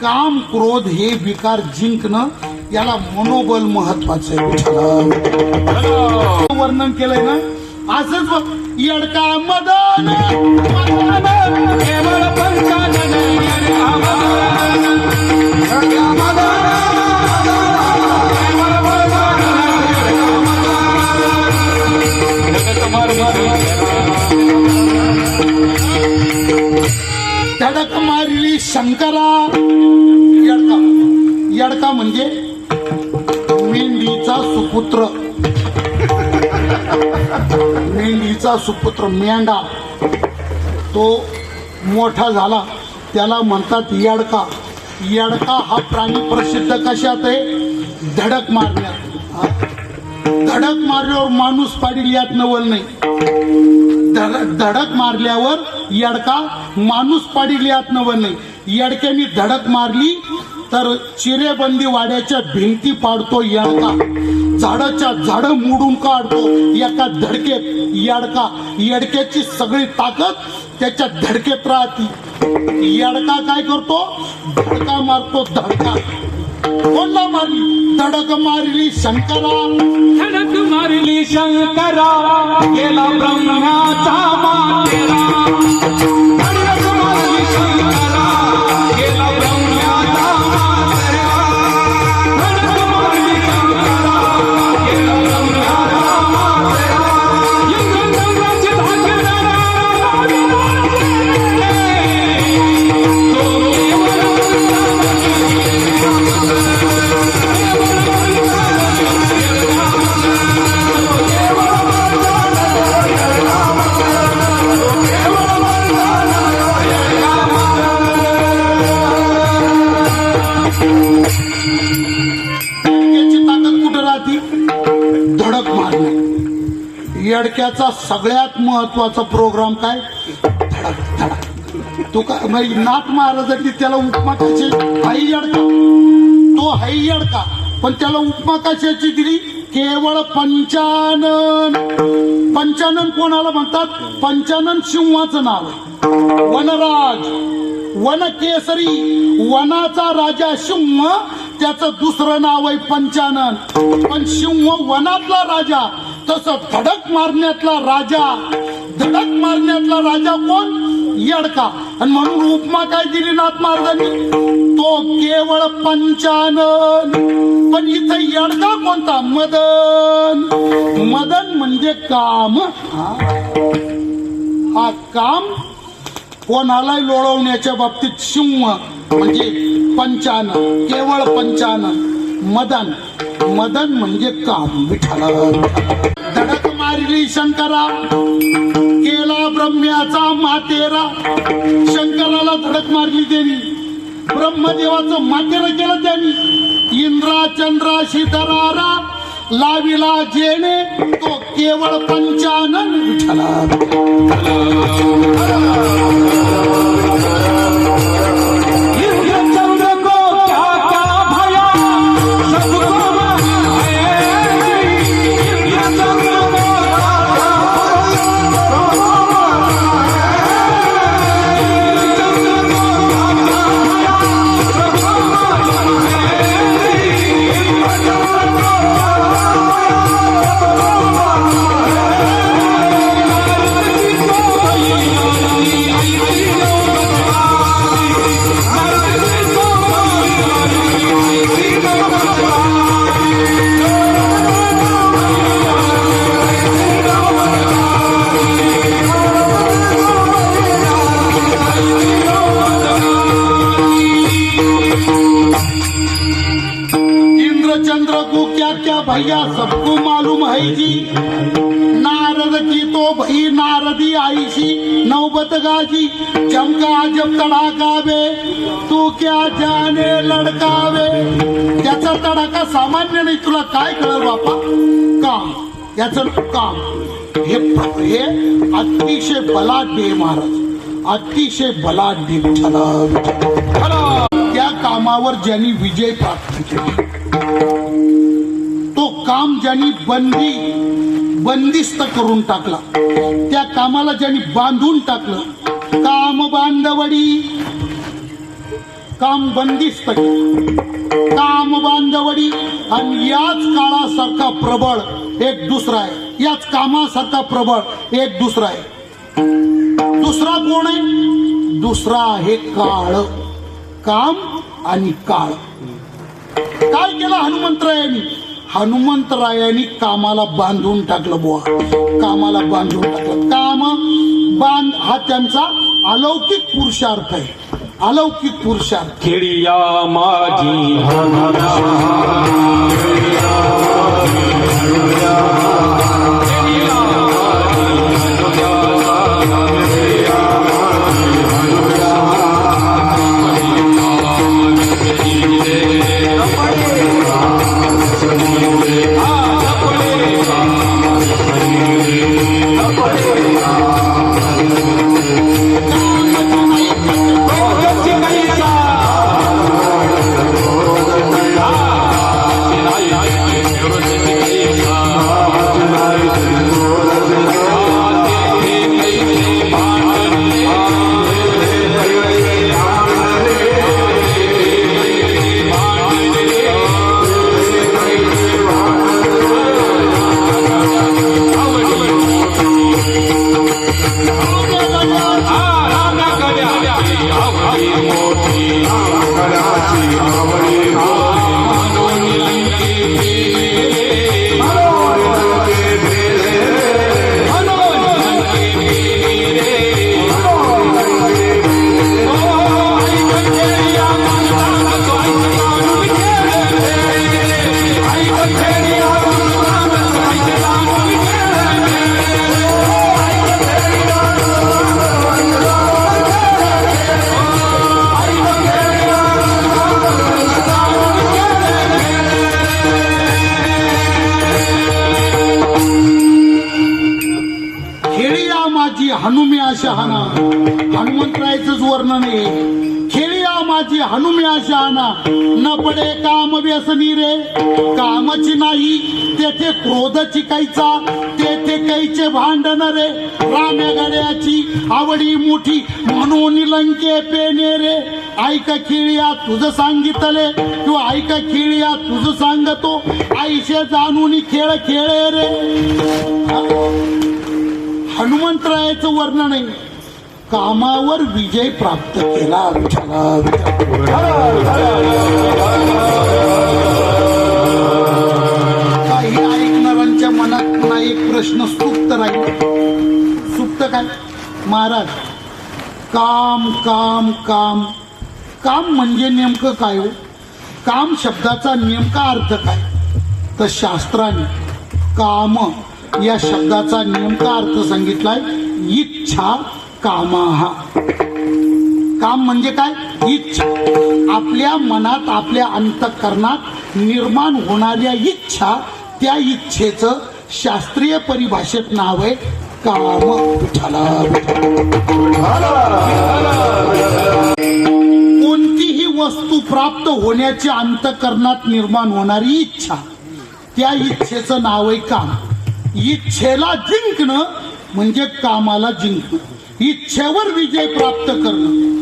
काम क्रोध हे विकार जिंकणं याला मनोबल महत्वाचं आहे. वर्णन केलंय ना असंच बघ. येडका मदन केवळ पंचानन येडका मदन. येडका मदन. धडक मारली शंकरा. येडका म्हणजे मेंढीचा सुपुत्र. मेंढीचा सुपुत्र मेंढा. तो मोठा झाला त्याला म्हणतात येडका. येडका हा प्राणी प्रसिद्ध कशात आहे? धडक मारण्यात. धडक मारल्यावर माणूस पाडील यात नवल नाही. धडक मारल्यावर येडका माणूस पाडील यात नवल नाही. येडक्याने धडक मारली तर चिरेबंदी वाड्याच्या भिंती पाडतो येडका. झाडाच्या झाड मोडून काढतो एका धडकेत येडका. येडक्याची सगळी ताकद त्याच्या धडकेत राहती. येडका काय करतो? धडका मारतो. धडका कोणला मारली? धडक मारली शंकरा. धडक मारली शंकरा. गेला ब्रह्माचा मातेरा. धडक मारली शंकरा. गेला ब्रह्माचा मातेरा. धडक मारली शंकरा. गेला ब्रह्माचा मातेरा. इंद्रचंद्राची धाकणारा. धडक मारणे. येडक्याचा सगळ्यात महत्वाचा प्रोग्राम काय? धडक धडक. तो काय नाथ महाराजांनी त्याला उपमा कशी? हाई येडका. तो हाई येडका पण त्याला उपमा कशाची दिली? केवळ पंचानन. पंचानन कोणाला म्हणतात? पंचानन सिंहाचं नाव आहे. वनराज वनकेसरी. वनाचा राजा सिंह त्याचं दुसरं नाव आहे पंचानन. पण सिंह वनातला राजा. तसं धडक मारण्यातला राजा. धडक मारण्यातला राजा कोण? येडका. आणि म्हणून उपमा काय दिली नाथ महाराजांनी? तो केवळ पंचानन. पण इथं येडका कोणता? मदन. मदन म्हणजे काम. हा काम कोणालाही लोळवण्याच्या बाबतीत सिंह म्हणजे पंचानन. केवळ पंचानन. मदन म्हणजे काम. विठ्ठला. धडक मारली शंकरा. केला ब्रह्म्याचा मातेरा. शंकराला धडक मारली त्यांनी. ब्रह्मदेवाचं मातेरा केलं त्यांनी. इंद्रा चंद्राशी दरारा लाविला जेणे. तो केवळ पंचानन. विठ्ठला. इंद्रचंद्र को क्या क्या भैया सबको मालूम है जी, नारद की तो भई नारदी आईशी नौबत गाजी, चमका जब तडाकावे तू क्या जाने लडकावे. त्याचा तडाखा सामान्य नाही, तुला काय कळलं बापा. काम, याचं काम हे अतिशय बलाढ्य आहे महाराज, अतिशय बलाढ्य. त्या कामावर ज्यांनी विजय प्राप्त केला, तो काम ज्यांनी बंदिस्त करून टाकला, त्या कामाला ज्यांनी बांधून टाकलं, काम बांधवडी, काम बंदिस्त केलं, काम बांधवडी. आणि याच काळासारखा प्रबळ एक दुसरा आहे, याच कामासारखा प्रबळ एक दुसरा आहे. दुसरा कोण आहे? दुसरा आहे काळ. काम आणि काळ. काय केलं हनुमंतरायांनी? हनुमंतरायांनी कामाला बांधून टाकलं बुवा, कामाला बांधून टाकलं. काम बांध हा त्यांचा अलौकिक पुरुषार्थ आहे, अलौकिक पुरुषार्थ. खेडिया माझी हनुम्या शहाणा. हनुमंतरायचंच वर्णन आहे. खेळिया माझी हनुम्या शहाणा, न पडे काम व्यसनी रे. कामची नाही तेथे क्रोध चिकायचा, तेथे कैचे भांडण रे. राम्या गड्याची आवडी मोठी, म्हणून लंके पेने रे. ऐक खेळिया तुझं सांगितले, तू ऐक खेळिया तुझं सांगतो. आईशे जाणून खेळ खेळे रे. हनुमंतरायाचं वर्णन आहे. कामावर विजय प्राप्त केला. काही ऐकणाऱ्यांच्या मनात पुन्हा एक प्रश्न सुप्त राहील. सुप्त काय? महाराज, काम काम काम काम म्हणजे नेमकं काय हो? काम शब्दाचा नेमका अर्थ काय? तर शास्त्राने काम या शब्दाचा नेमका अर्थ सांगितलाय इच्छा कामाहा. काम म्हणजे काय? इच्छा. आपल्या मनात, आपल्या अंतःकरणात निर्माण होणाऱ्या इच्छा, त्या इच्छेचं शास्त्रीय परिभाषेत नाव आहे काम. कोणतीही वस्तू प्राप्त होण्याची अंतःकरणात निर्माण होणारी इच्छा, त्या इच्छेचं नाव आहे काम. इच्छेला जिंकणं म्हणजे कामाला जिंकणं, इच्छेवर विजय प्राप्त करणं.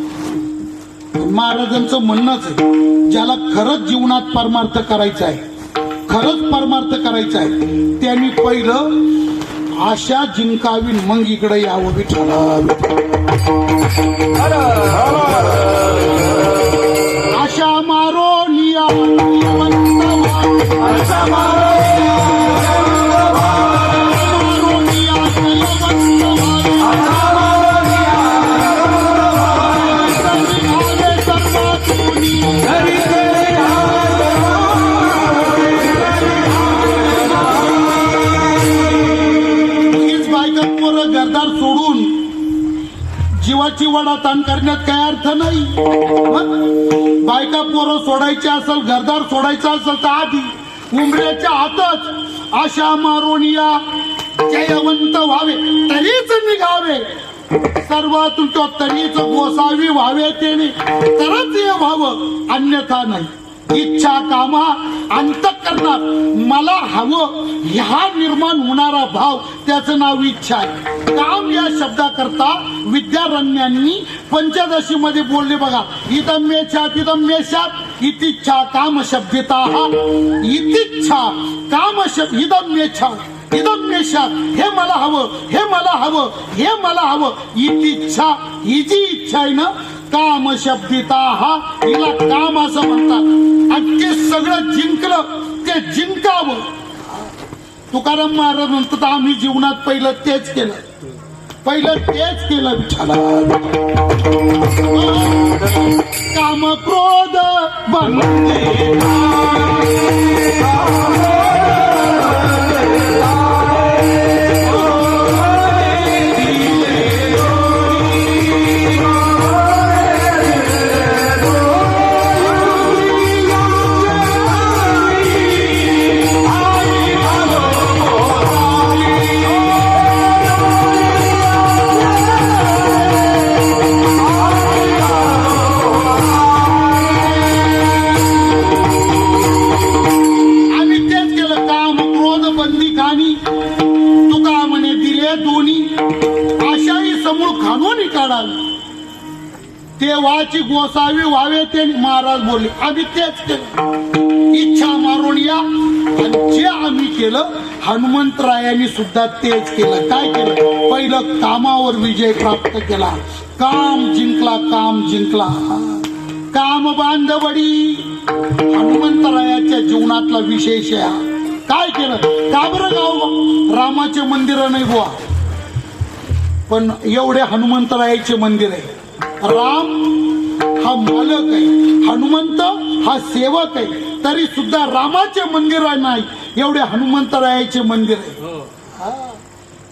महाराजांचं म्हणणंच आहे, ज्याला खरंच जीवनात परमार्थ करायचा आहे, खरंच परमार्थ करायचा आहे, त्यांनी पहिलं आशा जिंकावी, मग इकडे यावं विठ्ठला. आशा मारो निया, आशा मारो जीवाची वडाताण करण्यात काही अर्थ नाही. मग बायका पोरं सोडायची असेल, घरदार सोडायचं असेल तर आधी उमऱ्याच्या हातच आशा मारून या जयवंत व्हावे तरीच निघावे, सर्वातून तो तरीच गोसावी व्हावे त्याने तरच हे व्हावं, अन्यथा नाही. इच्छा कामा अंतःकरणात मला हवं ह्या निर्माण होणारा भाव त्याचं नाव इच्छा आहे. काम या शब्दाकरता विद्यारण्यांनी पंचदशी मध्ये बोलले बघा. इदं मेषात इतिच्छा काम शब्दिता इतिच्छा काम शब्द इदं मेषात हे मला हवं, हे मला हवं, हे मला हवं. इतिच्छा ही जी इच्छा आहे ना, काम शब्दिता हिला काम असं म्हणतात. आणि ते सगळं जिंकलं ते जिंकावं. तुकाराम महाराज म्हणतात आम्ही जीवनात पहिलं तेच केलं, पहिलं तेच केलं विठ्ठला. काम क्रोध बंदे देवाची गोसावी व्हावे ते महाराज बोलले. आम्ही तेच केलं, इच्छा मारून या. आणि जे आम्ही केलं हनुमंतरायांनी सुद्धा तेच केलं. काय केलं? पहिलं कामावर विजय प्राप्त केला, काम जिंकला, काम जिंकला. काम बांधवडी हनुमंतरायाच्या जीवनातला विशेष आहे. काय केलं? का बरं गाव रामाचे मंदिर नाही बुवा, पण एवढे हनुमंतरायाचे मंदिर आहे. राम हा मालक आहे, हनुमंत हा सेवक आहे, तरी सुद्धा रामाचे मंदिर नाही, एवढे हनुमंतरायाचे मंदिर आहे.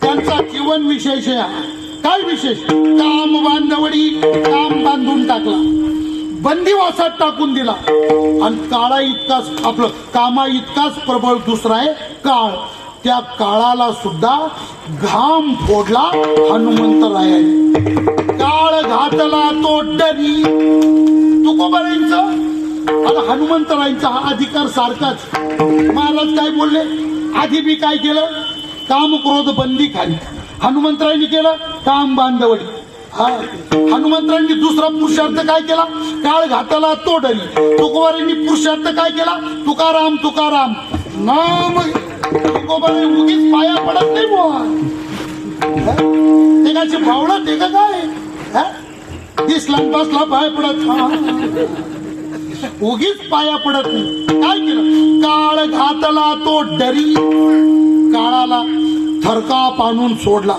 त्यांचा जीवन विशेष आहे. काय विशेष? काम बांधवडी, काम बांधून टाकला, बंदिवासात टाकून दिला. आणि काळा इतकाच आपलं कामा इतकाच प्रबळ दुसरा आहे काळ. त्या काळाला सुद्धा घाम फोडला हनुमंतरायाने. काळ घातला तो डरी. तुकोबारायांचा आणि हनुमंतरायांचा हा अधिकार सारखाच. महाराज काय बोलले? आधी बी काय केलं? काम क्रोध बंदी खाली. हनुमंतरायांनी केलं काम बांधवडी. हनुमंतरायांनी दुसरा पुरुषार्थ काय केला? काळ घातला तो डरी. तुकोबारायांनी पुरुषार्थ काय केला? तुकाराम तुकाराम नाम. तुकोबाराय उगीच पाया पडत नाही बुवा. ते काय भावडा ते का काय दिसला बसला पाया पडत, उगीच पाया पडत नाही. काय केलं? काळ घातला तो डरी. काळाला थरकाप आणून सोडला,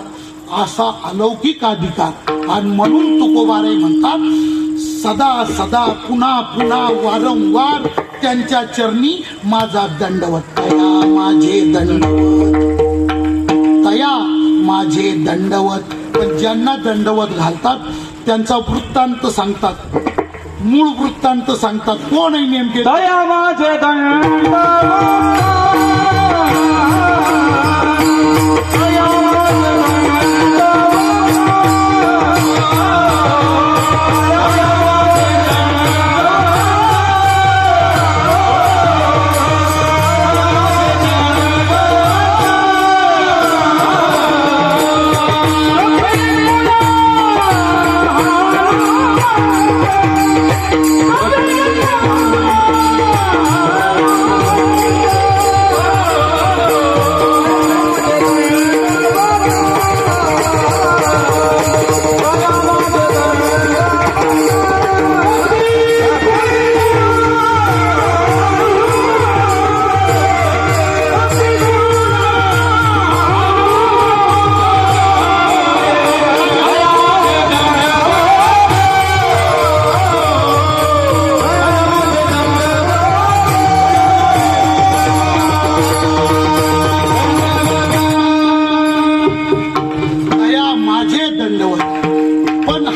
असा अलौकिक अधिकार. आणि म्हणून तुकोबाराय म्हणतात सदा सदा पुन्हा पुन्हा वारंवार त्यांच्या चरणी माझा दंडवत. तया माझे दंडवत, तया माझे दंडवत. पण ज्यांना दंडवत घालतात त्यांचा वृत्तांत सांगतात, मूळ वृत्तांत सांगतात. कोण आहे नेमके? दया माझे दंडवत.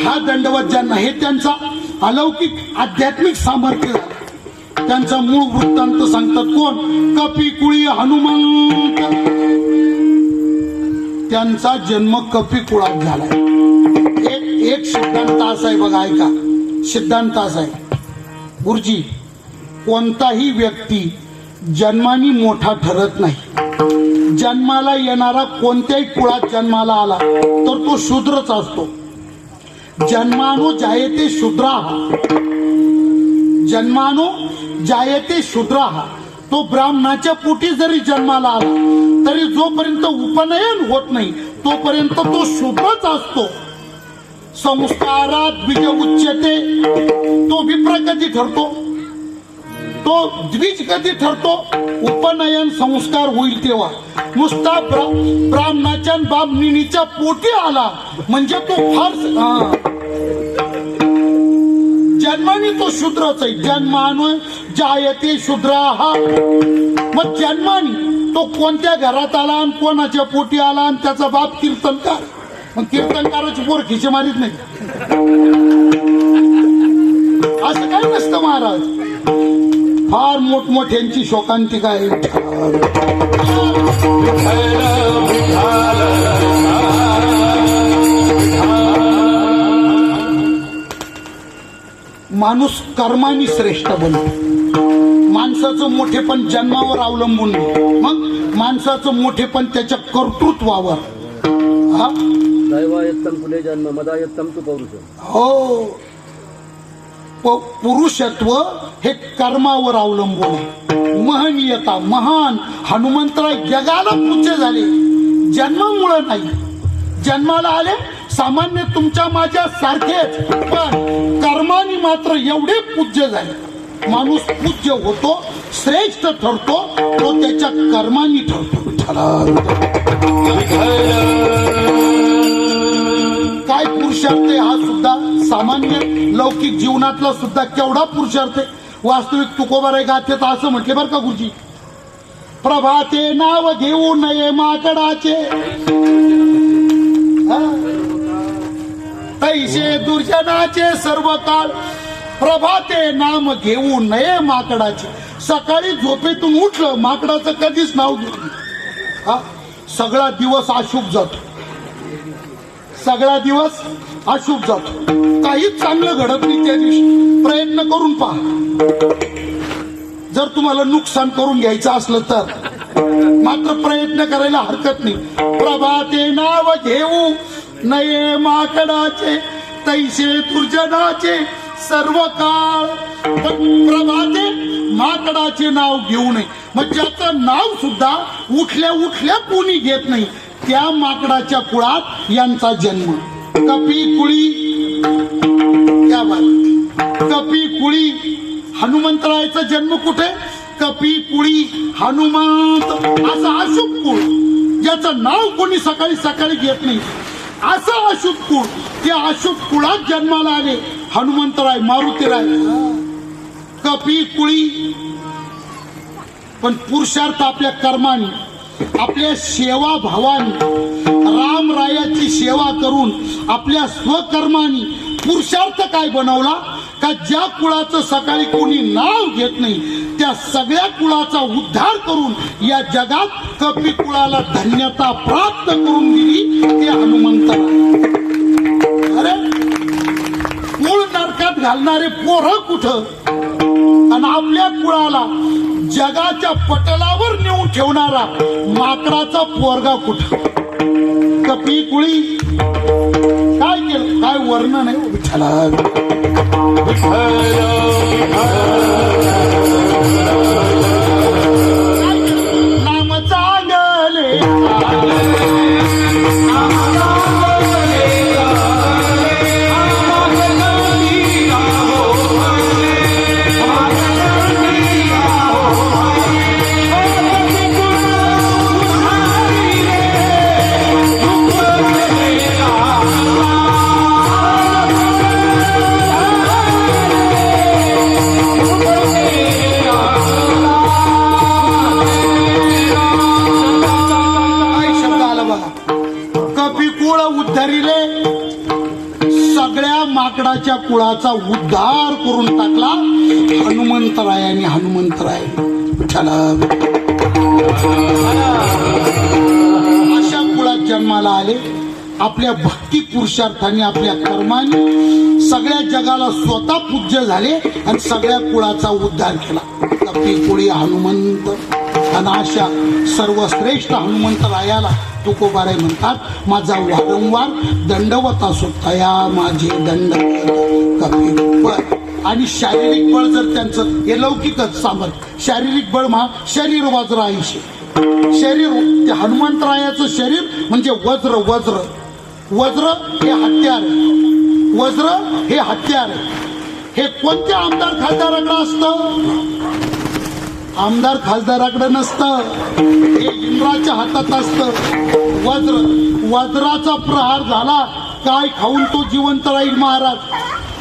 हा दंडवत ज्यांना हे त्यांचा अलौकिक आध्यात्मिक सामर्थ्य झालं. त्यांचा मूळ वृत्तांत सांगतात कोण? कपी कुळी हनुमंत. त्यांचा जन्म कपी कुळात झालाय. एक सिद्धांत असा आहे बघा, ऐका. सिद्धांत असा आहे गुरुजी, कोणताही व्यक्ती जन्मानी मोठा ठरत नाही. जन्माला येणारा कोणत्याही कुळात जन्माला आला तर तो शूद्रच असतो. जन्मानो जायते शूद्राः, जन्मानो जायते शूद्राः. तो ब्राह्मणाच्या पोटी जरी जन्माला आला तरी जोपर्यंत उपनयन होत नाही तोपर्यंत तो शूद्रच असतो. संस्कारात द्विज उच्यते. तो विप्र कधी ठरतो? तो द्विज कधी ठरतो? उपनयन संस्कार होईल तेव्हा. नुसता ब्राह्मणाच्या बामणीच्या पोटी आला म्हणजे तो फार जन्माने तो शूद्रच आहे. जन्मानो जायते शूद्राः. मग जन्माने तो कोणत्या घरात आला आणि कोणाच्या पोटी आला आणि त्याचा बाप कीर्तनकार. मग कीर्तनकाराची पोर खिचे मारीत नाही असं काही नसतं महाराज. फार मोठमोठ्यांची शोकांतिका आहे. माणूस कर्मानी श्रेष्ठ बनतो. माणसाचं मोठेपण जन्मावर अवलंबून नाही. मग माणसाचं मोठेपण त्याच्या कर्तृत्वावर. हा दैवायत्तम कुले जन्म मदायत्तम तू पौरुष. हो, पुरुषत्व हे कर्मावर अवलंबून आहे. महनीयता, महान हनुमंतराय जगाला पूज्य झाले जन्मामुळं नाही. जन्माला आले सामान्य तुमच्या माझ्या सारखेच, पण कर्मानी मात्र एवढे पूज्य झाले. माणूस पूज्य होतो, श्रेष्ठ ठरतो, तो त्याच्या कर्मानी ठरतो. काय पुरुषार्थ आहे हा सुद्धा सामान्य लौकिक जीवनातला सुद्धा केवढा पुरुषार्थ आहे. वास्तविक तुकोबाराय गाथेत असं म्हटले बरं का गुरुजी, प्रभाते नाव घेऊ नये माकडाचे, तैसे दुर्जनाचे सर्व काळ. प्रभाते नाम घेऊ नये माकडाचे. सकाळी झोपेतून उठलं माकडाचं कधीच नाव घेऊ नये. सगळा दिवस अशुभ जातो. सगळा दिवस अशुभ जातो. काहीच चांगलं घडत नाही त्या दिवशी. प्रयत्न करून पहा. जर तुम्हाला नुकसान करून घ्यायचं असलं तर मात्र प्रयत्न करायला हरकत नाही. प्रभाते नाव घेऊ नये माकडाचे, तैसे दुर्जनाचे सर्व काळ. प्रभाते माकडाचे नाव घेऊ नये. मग ज्याचं नाव सुद्धा उठल्या उठल्या कोणी घेत नाही त्या माकडाच्या कुळात यांचा जन्म. कपी कुळी, क्या बात. कपी कुळी हनुमंतरायाचा जन्म कुठे? कपी कुळी हनुमंत. असं अशुभ कुळ ज्याचं नाव कोणी सकाळी सकाळी घेत नाही असं अशुभ कुळ. त्या अशुभ कुळात जन्माला आले हनुमंतराय, मारुतीराय. कपी कुळी. पण पुरुषार्थ आपल्या कर्माने, आपल्या सेवा भावाने, रामरायाची सेवा करून आपल्या स्वकर्माने पुरुषार्थ काय बनवला का ज्या कुळाचं सकाळी कोणी नाव घेत नाही त्या सगळ्या कुळाचा उद्धार करून या जगात कपी कुळाला धन्यता प्राप्त करून दिली ते हनुमंतराय. अरे कुळ नरकात घालणारे पोरं कुठं आणि आपल्या कुळाला जगाच्या पटलावर नेऊन ठेवणारा माकडाचा पोरगा कुठं? कपी कुळी. काय केलं? काय वर्णन आहे विठ्ठला. नाम चांगले माकडाच्या कुळाचा उद्धार करून टाकला हनुमंतरायाने विठ्ठला. अशा कुळात जन्माला आले. आपल्या भक्ती पुरुषार्थाने आपल्या कर्माने सगळ्या जगाला स्वतः पूज्य झाले आणि सगळ्या कुळाचा उद्धार केला. कुळी हनुमंत. आणि अशा सर्वश्रेष्ठ हनुमंतरायाला तुकोबाराय म्हणतात, माझा वारंवार दंडवत असो तया माझे दंडवत कपी बळ. आणि शारीरिक बळ जर त्यांचं हे लौकिकच सामर्थ्य, शारीरिक बळ शरीर वज्र आयुष्य. शरीर ते हनुमंतरायाचं शरीर म्हणजे वज्र वज्र वज्र हे हत्यार. वज्र हे हत्यार. हे कोणत्या आमदार खासदाराकडे असतं? आमदार खासदाराकडे नसतं. हे इंद्राच्या हातात असतं. वज्र. वज्राचा प्रहार झाला काय खाऊन तो जिवंत राहील महाराज.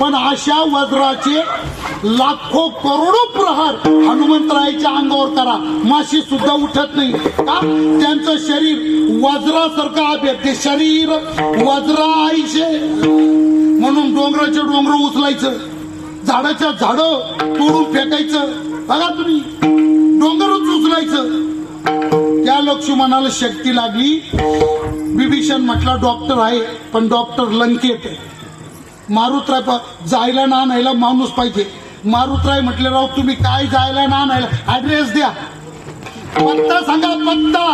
पण अशा वज्राचे लाखो करोडो प्रहार हनुमंतरायाच्या अंगावर करा, माशी सुद्धा उठत नाही. का? त्यांचं शरीर वज्रासारखं अभेद्य शरीर. वज्र आईशे म्हणून डोंगराचे डोंगर उचलायचं, झाडाच्या झाडं तोडून फेकायचं. बघा तुम्ही, डोंगरच उचलायचं. त्या लक्ष्मणाला शक्ती लागली. विभीषण म्हटला डॉक्टर आहे, पण डॉक्टर लंकेत आहे. मारुतराय जायला ना आणायला माणूस पाहिजे. मारुतराय म्हटले राव तुम्ही काय जायला ना आणायला, ऍड्रेस द्या, पत्ता सांगा. पत्ता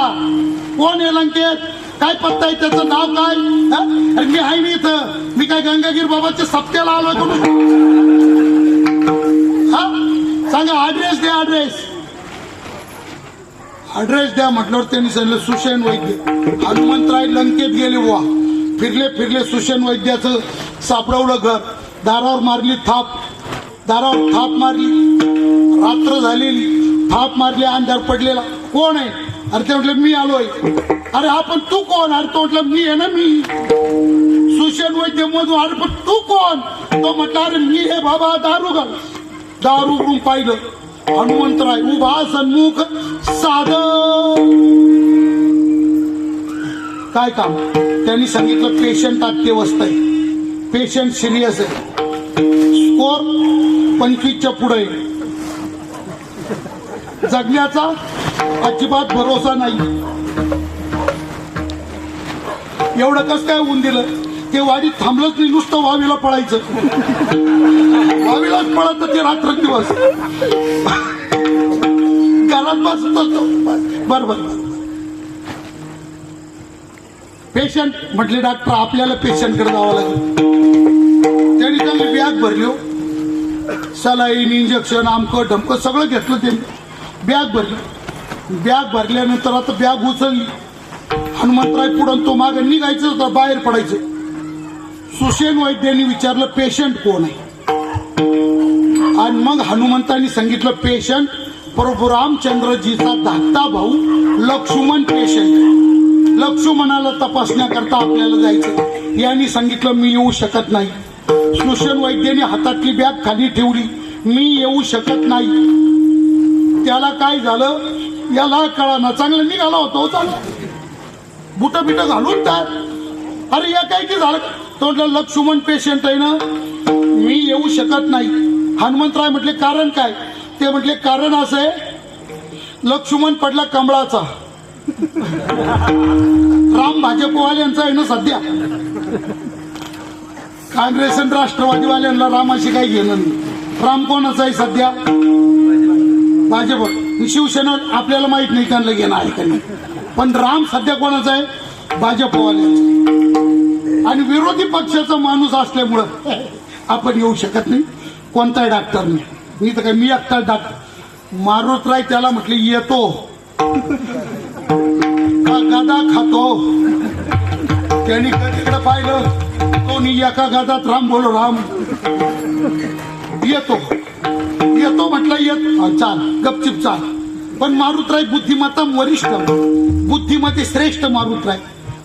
कोण आहे लंकेत? काय पत्ता आहे? त्याचं नाव काय? अरे मी आहे मी इथं. मी काय गंगागीर बाबाच्या सप्त्याला आलोय कोण? हा सांगा ऍड्रेस द्या. ऍड्रेस द्या म्हटल्यावर त्यांनी सांगितलं सुषेण वैद्य. हनुमंतराय लंकेत गेले बुवा. फिरले सुषेण वैद्याचं सापडवलं घर. दारावर मारली थाप. दारावर थाप मारली. रात्र झालेली. थाप मारली. अंधार पडलेला. कोण आहे? अरे ते म्हटलं मी आलोय. अरे हा पण तू कोण? अरे तो म्हटलं मी आहे ना मी सुषेण वैद्य मधून. अरे पण तू कोण? तो म्हटलं अरे मी हे बाबा दारू घाल. दारू उघडून पाहिलं. हनुमंतराय उभा सन्मुख साध. काय काम? त्यांनी सांगितलं पेशंट अत्यवस्थ आहे, पेशंट सिरियस आहे, स्कोर 25च्या पुढे, जगण्याचा अजिबात भरोसा नाही. एवढं कसं काय होऊन दिलं? ते वाडीत थांबलंच नाही, नुसतं वावीला पळायचं. वावीलाच पळत ते रात्र दिवस घरात बसत असतो. बरोबर. पेशंट म्हटले डॉक्टर आपल्याला पेशंटकडे जावं लागेल. त्यांनी त्यांनी बॅग भरली. सलाईन इंजेक्शन आमकं ढमकं सगळं घेतलं त्यांनी. बॅग भरली. बॅग भरल्यानंतर आता बॅग उचलली. हनुमंतराय पुढं तो मागे निघायचं होतं, बाहेर पडायचं. सुषेण वैद्यांनी विचारलं पेशंट कोण आहे? आणि मग हनुमंतांनी सांगितलं पेशंट प्रभू रामचंद्रजीचा धाकटा भाऊ लक्ष्मण पेशंट. लक्ष्मणाला तपासण्याकरता आपल्याला जायचं. यांनी सांगितलं मी येऊ शकत नाही. सुषेण वैद्यांनी हातातली बॅग खाली ठेवली. मी येऊ शकत नाही. त्याला काय झालं याला कळाना. चांगलं निघाला होतो, चांगलं बुट बिट घालून काय. अरे या काय की झालं? तो म्हटलं लक्ष्मण पेशंट आहे ना, मी येऊ शकत नाही. हनुमंतराय म्हटले कारण काय? ते म्हटले कारण असं आहे लक्ष्मण पडला कमळाचा. राम भाजपवाल्यांचा आहे ना सध्या. काँग्रेस आणि राष्ट्रवादीवाल्यांना रामाशी काही घेणं नाही. राम कोणाचा आहे सध्या? भाजप. शिवसेना आपल्याला माहित नाही त्यांना घेणं आहे का नाही, पण राम सध्या कोणाचा आहे? भाजपवाल्यांचा. आणि विरोधी पक्षाचा माणूस असल्यामुळं आपण येऊ शकत नाही. कोणताही डॉक्टर नाही. मी तर काय मी एकटा डॉक्टर. मारुतराय त्याला म्हटले येतो का गदा खातो. त्यांनी तिकडे पाहिलं तो एका गदात राम बोलो राम. येतो म्हटलं येत चाल गपचिप चाल. पण मारुतराय बुद्धिमत्ता वरिष्ठ, बुद्धिमत्ते श्रेष्ठ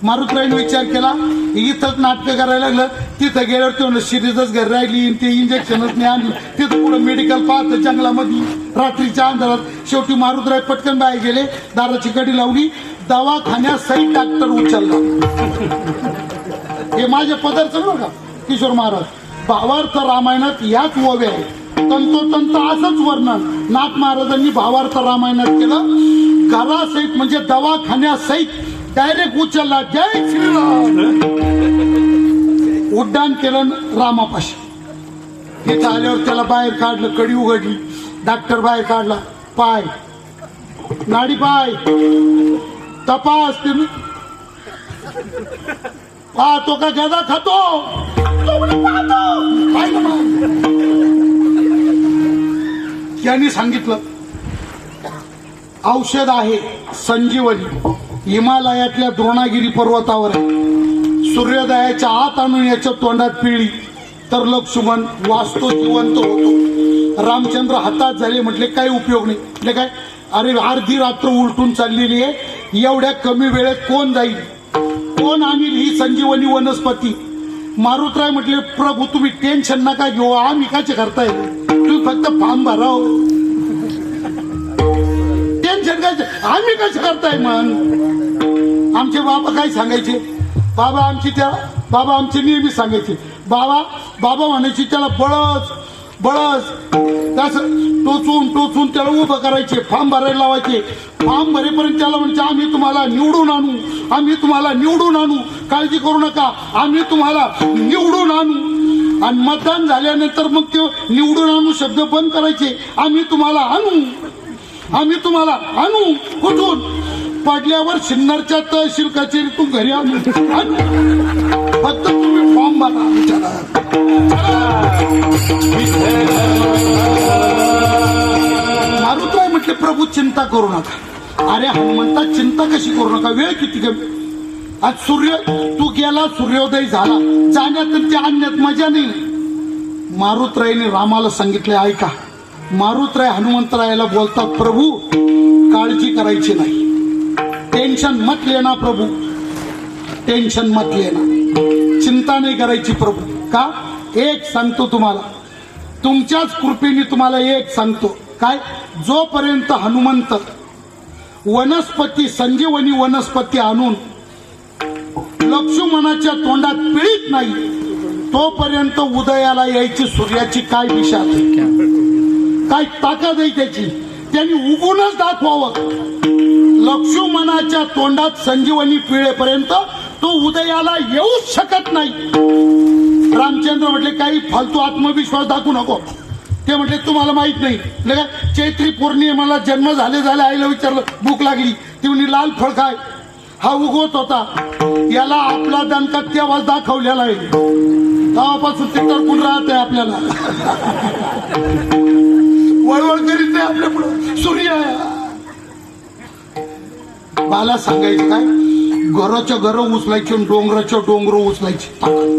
मारुतरायने विचार केला इथंच नाटकं करायला लागलं. तिथं गेल्यावर ते सिरीजच घर राहिली, ते इंजेक्शनच नाही आणलं. तिथं पुढे मेडिकल पाहत जंगलामध्ये रात्रीच्या अंधारात. शेवटी मारुतराय पटकन बाहेर गेले, दाराची कडी लावली. दवाखान्यात सही डॉक्टर उचलला. हे माझ्या पदरचं बरं का किशोर महाराज. भावार्थ रामायणात याच ओव्या आहे. तंतोतंत असंच वर्णन नाथ महाराजांनी भावार्थ रामायणात केलं. घरासहित म्हणजे दवाखान्यासहित डायरेक्ट उचलला. जय श्रीराम. उड्डाण केलं रामापाशी. तिथं आल्यावर त्याला बाहेर काढलं, कडी उघडली, डॉक्टर बाहेर काढला. पाय नाडी पाय तपास. पाहतो का गदा खातो? तो म्हणे पाहतो. पाहिलं मग. त्यांनी सांगितलं औषध आहे संजीवनी, हिमालयातल्या द्रोणागिरी पर्वतावर आहे. सूर्योदयाच्या आत आणून याच्या तोंडात पिळली तर लक्ष्मण वाचतो, जिवंत होतो. रामचंद्र हातात झाले. म्हटले काही उपयोग नाही. म्हटले काय? अरे अर्धी रात्र उलटून चाललेली आहे, एवढ्या कमी वेळेत कोण जाईल, कोण आणील ही संजीवनी वनस्पती? मारुतराय म्हटले प्रभू तुम्ही टेन्शन नका घेऊ, आम्ही काचे करताय, तुम्ही फक्त फॉर्म भराव. टेन्शन काय, आम्ही कसे करताय? मग आमचे बाबा काय सांगायचे? बाबा आमचे नेहमी सांगायचे, बाबा म्हणायचे त्याला बळच टोचून त्याला उभं करायचे, फॉर्म भरायला लावायचे. फॉर्म भरेपर्यंत त्याला म्हणजे आम्ही तुम्हाला निवडून आणू, काळजी करू नका, आम्ही तुम्हाला निवडून आणू. आणि मतदान झाल्यानंतर मग ते निवडून आणू शब्द बंद करायचे. आम्ही तुम्हाला आणू. कुठून? पडल्यावर सिन्नरच्या तहसील कचेरीतून घरी आणू. फक्त तुम्ही फॉर्म भरा. मारुतराय म्हटले प्रभू चिंता करू नका. अरे हनुमंता चिंता कशी करू नका, वेळ किती कमी. आज तू गेला, सूर्योदय झाला, जाण्यात त्या आणण्यात मजा नाही. मारुतरायने रामाला सांगितले ऐका. मारुतराय हनुमंतरायाला बोलतात प्रभू काळजी करायची नाही, टेन्शन मत लेना प्रभू, टेन्शन मत लेना, चिंता नाही करायची प्रभू. का? एक सांगतो तुम्हाला, तुमच्याच कृपेने तुम्हाला एक सांगतो. काय? जोपर्यंत हनुमंत वनस्पती संजीवनी वनस्पती आणून लक्ष्मणाच्या तोंडात पिळीत नाही तोपर्यंत उदयाला यायची सूर्याची काय दिशा, काय ताकद आहे त्याची, त्यांनी उगूनच दाखवावं. लक्ष्मणाच्या तोंडात संजीवनी पिळेपर्यंत तो उदयाला येऊच शकत नाही. रामचंद्र म्हटले काही फालतू आत्मविश्वास दाखवू नको. ते म्हटले तुम्हाला माहित नाही, चैत्री पौर्णिमेला जन्म झाले आईला विचारलं भूक लागली, ती म्हणजे लाल फळ काय, हा उगवत होता, याला आपला दणका तेव्हाच दाखवलेला आहे, तेव्हापासून ते टरकून राहते आपल्याला, वळवळ करीत नाही आपल्या पुढं सूर्य. मला सांगायचं काय, घराच्या घर उचलायचे, डोंगराच्या डोंगर उचलायचे.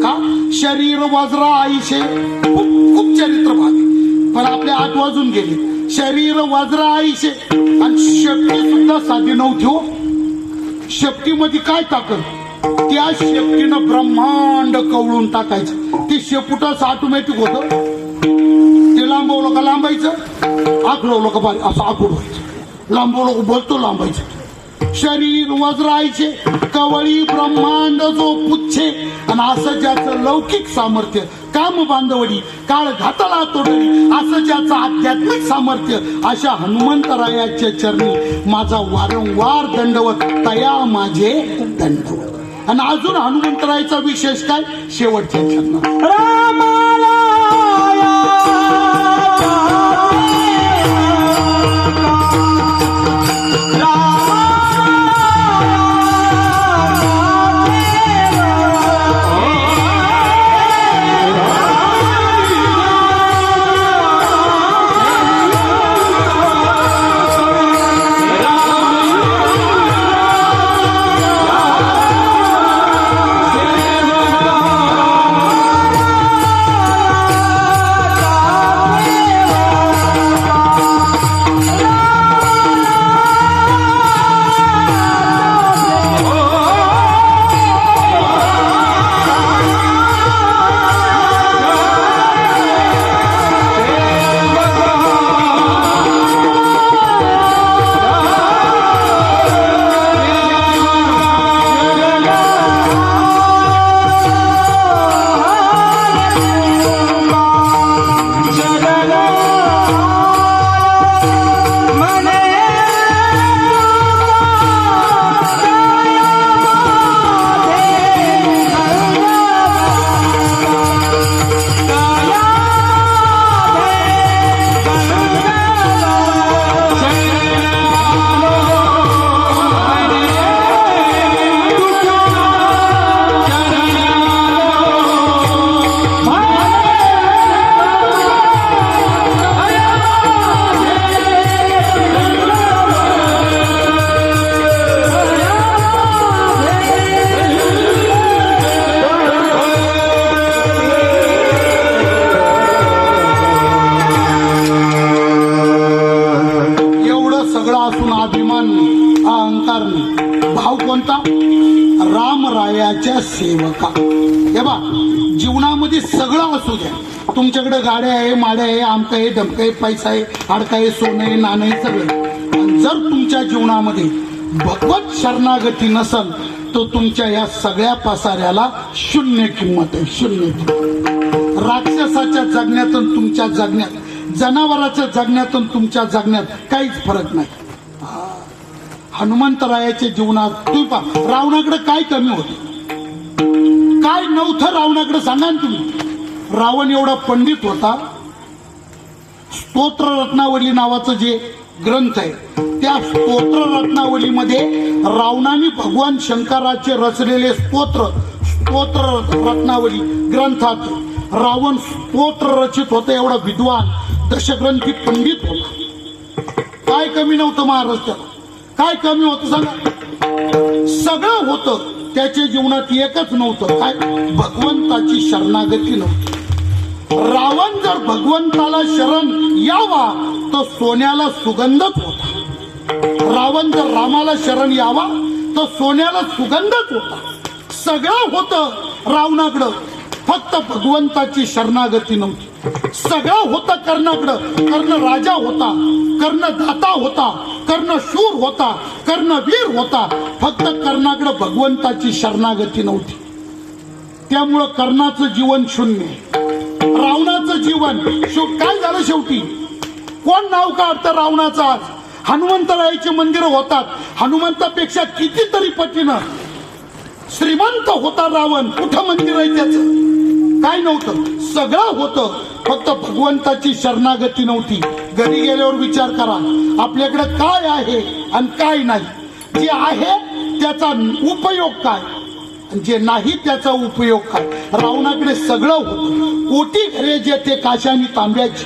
का? शरीर वज्रा आईशे, खूप चरित्र भाग, पण आपले 8 वाजून गेले. शरीर वज्रा आईशे. आणि शेपटी सुद्धा साधी नव्हती हो. शेपटीमध्ये काय ताकद, त्या शेपटीनं ब्रह्मांड कवळून टाकायचं. ते शेपूटच ऑटोमॅटिक होतं. ते लांबवलं का लांबायचं, आखडवलं का बारीक असं आखूड व्हायचं, लांबवलं बोलतो लांबायचं. शरीर वज्रायचे, कवळी ब्रह्मांड जो पुच्छे. आणि असं ज्याचं लौकिक सामर्थ्य, काम बांधवडी, काळ घाताला तोडली, असं ज्याचं आध्यात्मिक सामर्थ्य, अशा हनुमंतरायाच्या चरणी माझा वारंवार दंडवत, तया माझे दंडवत. आणि अजून हनुमंतरायाचा विशेष काय, शेवटच्या चरणात सेवका. हे बा, जीवनामध्ये सगळं असू द्या, तुमच्याकडे गाड्या आहे, माड्या आहे, आमका आहे, धमका आहे, पैसा आहे, हाडका आहे, सोनं आहे, नाणं आहे, सगळं. पण जर तुमच्या जीवनामध्ये भगवत शरणागती नसल तर तुमच्या या सगळ्या पसाऱ्याला शून्य किंमत आहे, शून्य किंमत. राक्षसाच्या जगण्यातून तुमच्या जगण्यात, जनावराच्या जगण्यातून तुमच्या जगण्यात काहीच फरक नाही. हनुमंतरायाच्या जीवनात तुम्ही पहा, रावणाकडे काय कमी होती, काय नव्हतं रावणाकडे, सांगा ना तुम्ही. रावण एवढा पंडित होता. स्तोत्र रत्नावली नावाचं जे ग्रंथ आहे, त्या स्तोत्र रत्नावलीमध्ये रावणाने भगवान शंकराचे रचलेले स्तोत्र रत्नावली ग्रंथात रावण स्तोत्र रचित होतं. एवढा विद्वान दशग्रंथी पंडित होता. काय कमी नव्हतं महाराष्ट्राला, काय कमी होतं सांगा. सगळं होतं. त्याच्या जीवनात एकच नव्हतं, काय, भगवंताची शरणागती नव्हती. रावण जर भगवंताला शरण यावा तर सोन्याला सुगंधच होता. रावण जर रामाला शरण यावा तर सोन्याला सुगंधच होता. सगळं होतं रावणाकडं, फक्त भगवंताची शरणागती नव्हती. सगळं होतं कर्णाकडं. कर्ण राजा होता, कर्ण दाता होता, कर्ण शूर होता, कर्ण वीर होता. फक्त कर्णाकडं भगवंताची शरणागती नव्हती. त्यामुळं कर्णाचं जीवन शून्य, रावणाचं जीवन काय झालं शेवटी. कोण नाव काढतं रावणाचं आज. हनुमंतरायाची मंदिरं होतात. हनुमंतापेक्षा कितीतरी पटीनं श्रीमंत होता रावण. कुठं मंदिर आहे त्याचं, काय नव्हतं. सगळं होतं, फक्त भगवंताची शरणागती नव्हती. घरी गेल्यावर विचार करा, आपल्याकडे काय आहे आणि काय नाही. जे आहे त्याचा उपयोग काय, जे नाही त्याचा उपयोग काय. रावणाकडे सगळं होतं. कोटी घरे जे ते काशानी तांब्याची,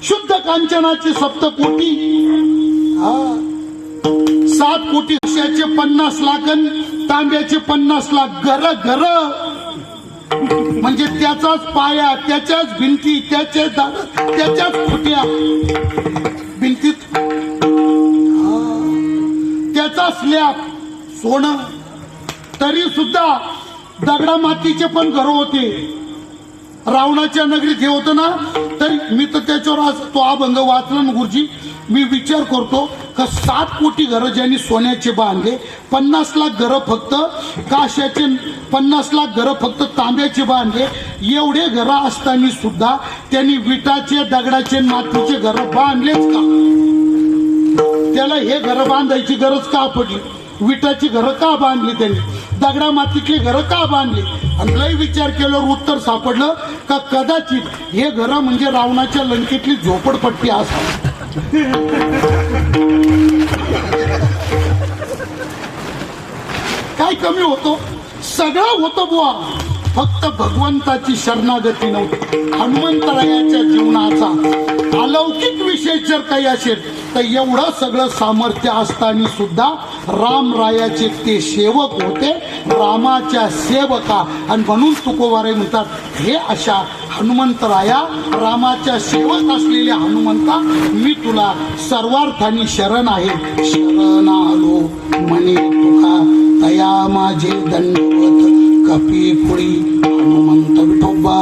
शुद्ध कांचनाची सप्तकोटी, 7 कोटी काशाचे 50 लाख, तांब्याचे 50 लाख. घर म्हणजे त्याचाच पाया, त्याच्याच भिंती, त्याचे दार, त्याच्याच खुट्या, भिंतीत त्याचा स्लॅब, सोनं. तरी सुद्धा दगडा मातीचे पण घर होते. रावणाच्या नगरीत हे होतं ना. तरी मी तर त्याच्यावर आज तो अभंग वाचला ना गुरुजी, मी विचार करतो का 7 कोटी घरं ज्यांनी सोन्याचे बांधले, 50 लाख घरं फक्त काशाचे, 50 लाख घरं फक्त तांब्याचे बांधले. एवढे घरं असताना सुद्धा त्यांनी विटाचे, दगडाचे, मातीचे घरं बांधलेच का. त्याला हे घरं बांधायची गरज का पडली. विटाची घरं का बांधली त्यांनी, दगडा मातीतले घरं का बांधले. आणि लय विचार केल्यावर उत्तर सापडलं का कदाचित हे घरं म्हणजे रावणाच्या लंकेतली झोपडपट्टी असावी. काय कमी होतो, सगळं होतं बुवा, फक्त भगवंताची शरणागती नव्हती. हनुमंतरायाच्या जीवनाचा अलौकिक विषय जर काही असेल तर एवढं सगळं सामर्थ्य असताना सुद्धा रामरायाचे ते सेवक होते, रामाच्या सेवका. आणि म्हणून तुकोबाराय म्हणतात, हे अशा हनुमंतराया, रामाच्या सेवक असलेल्या हनुमंता, मी तुला सर्वार्थाने शरण आहे. शरण आलो म्हणे तुका, तया माझे दंडवत कपी पुढी. हनुमंत विठोबा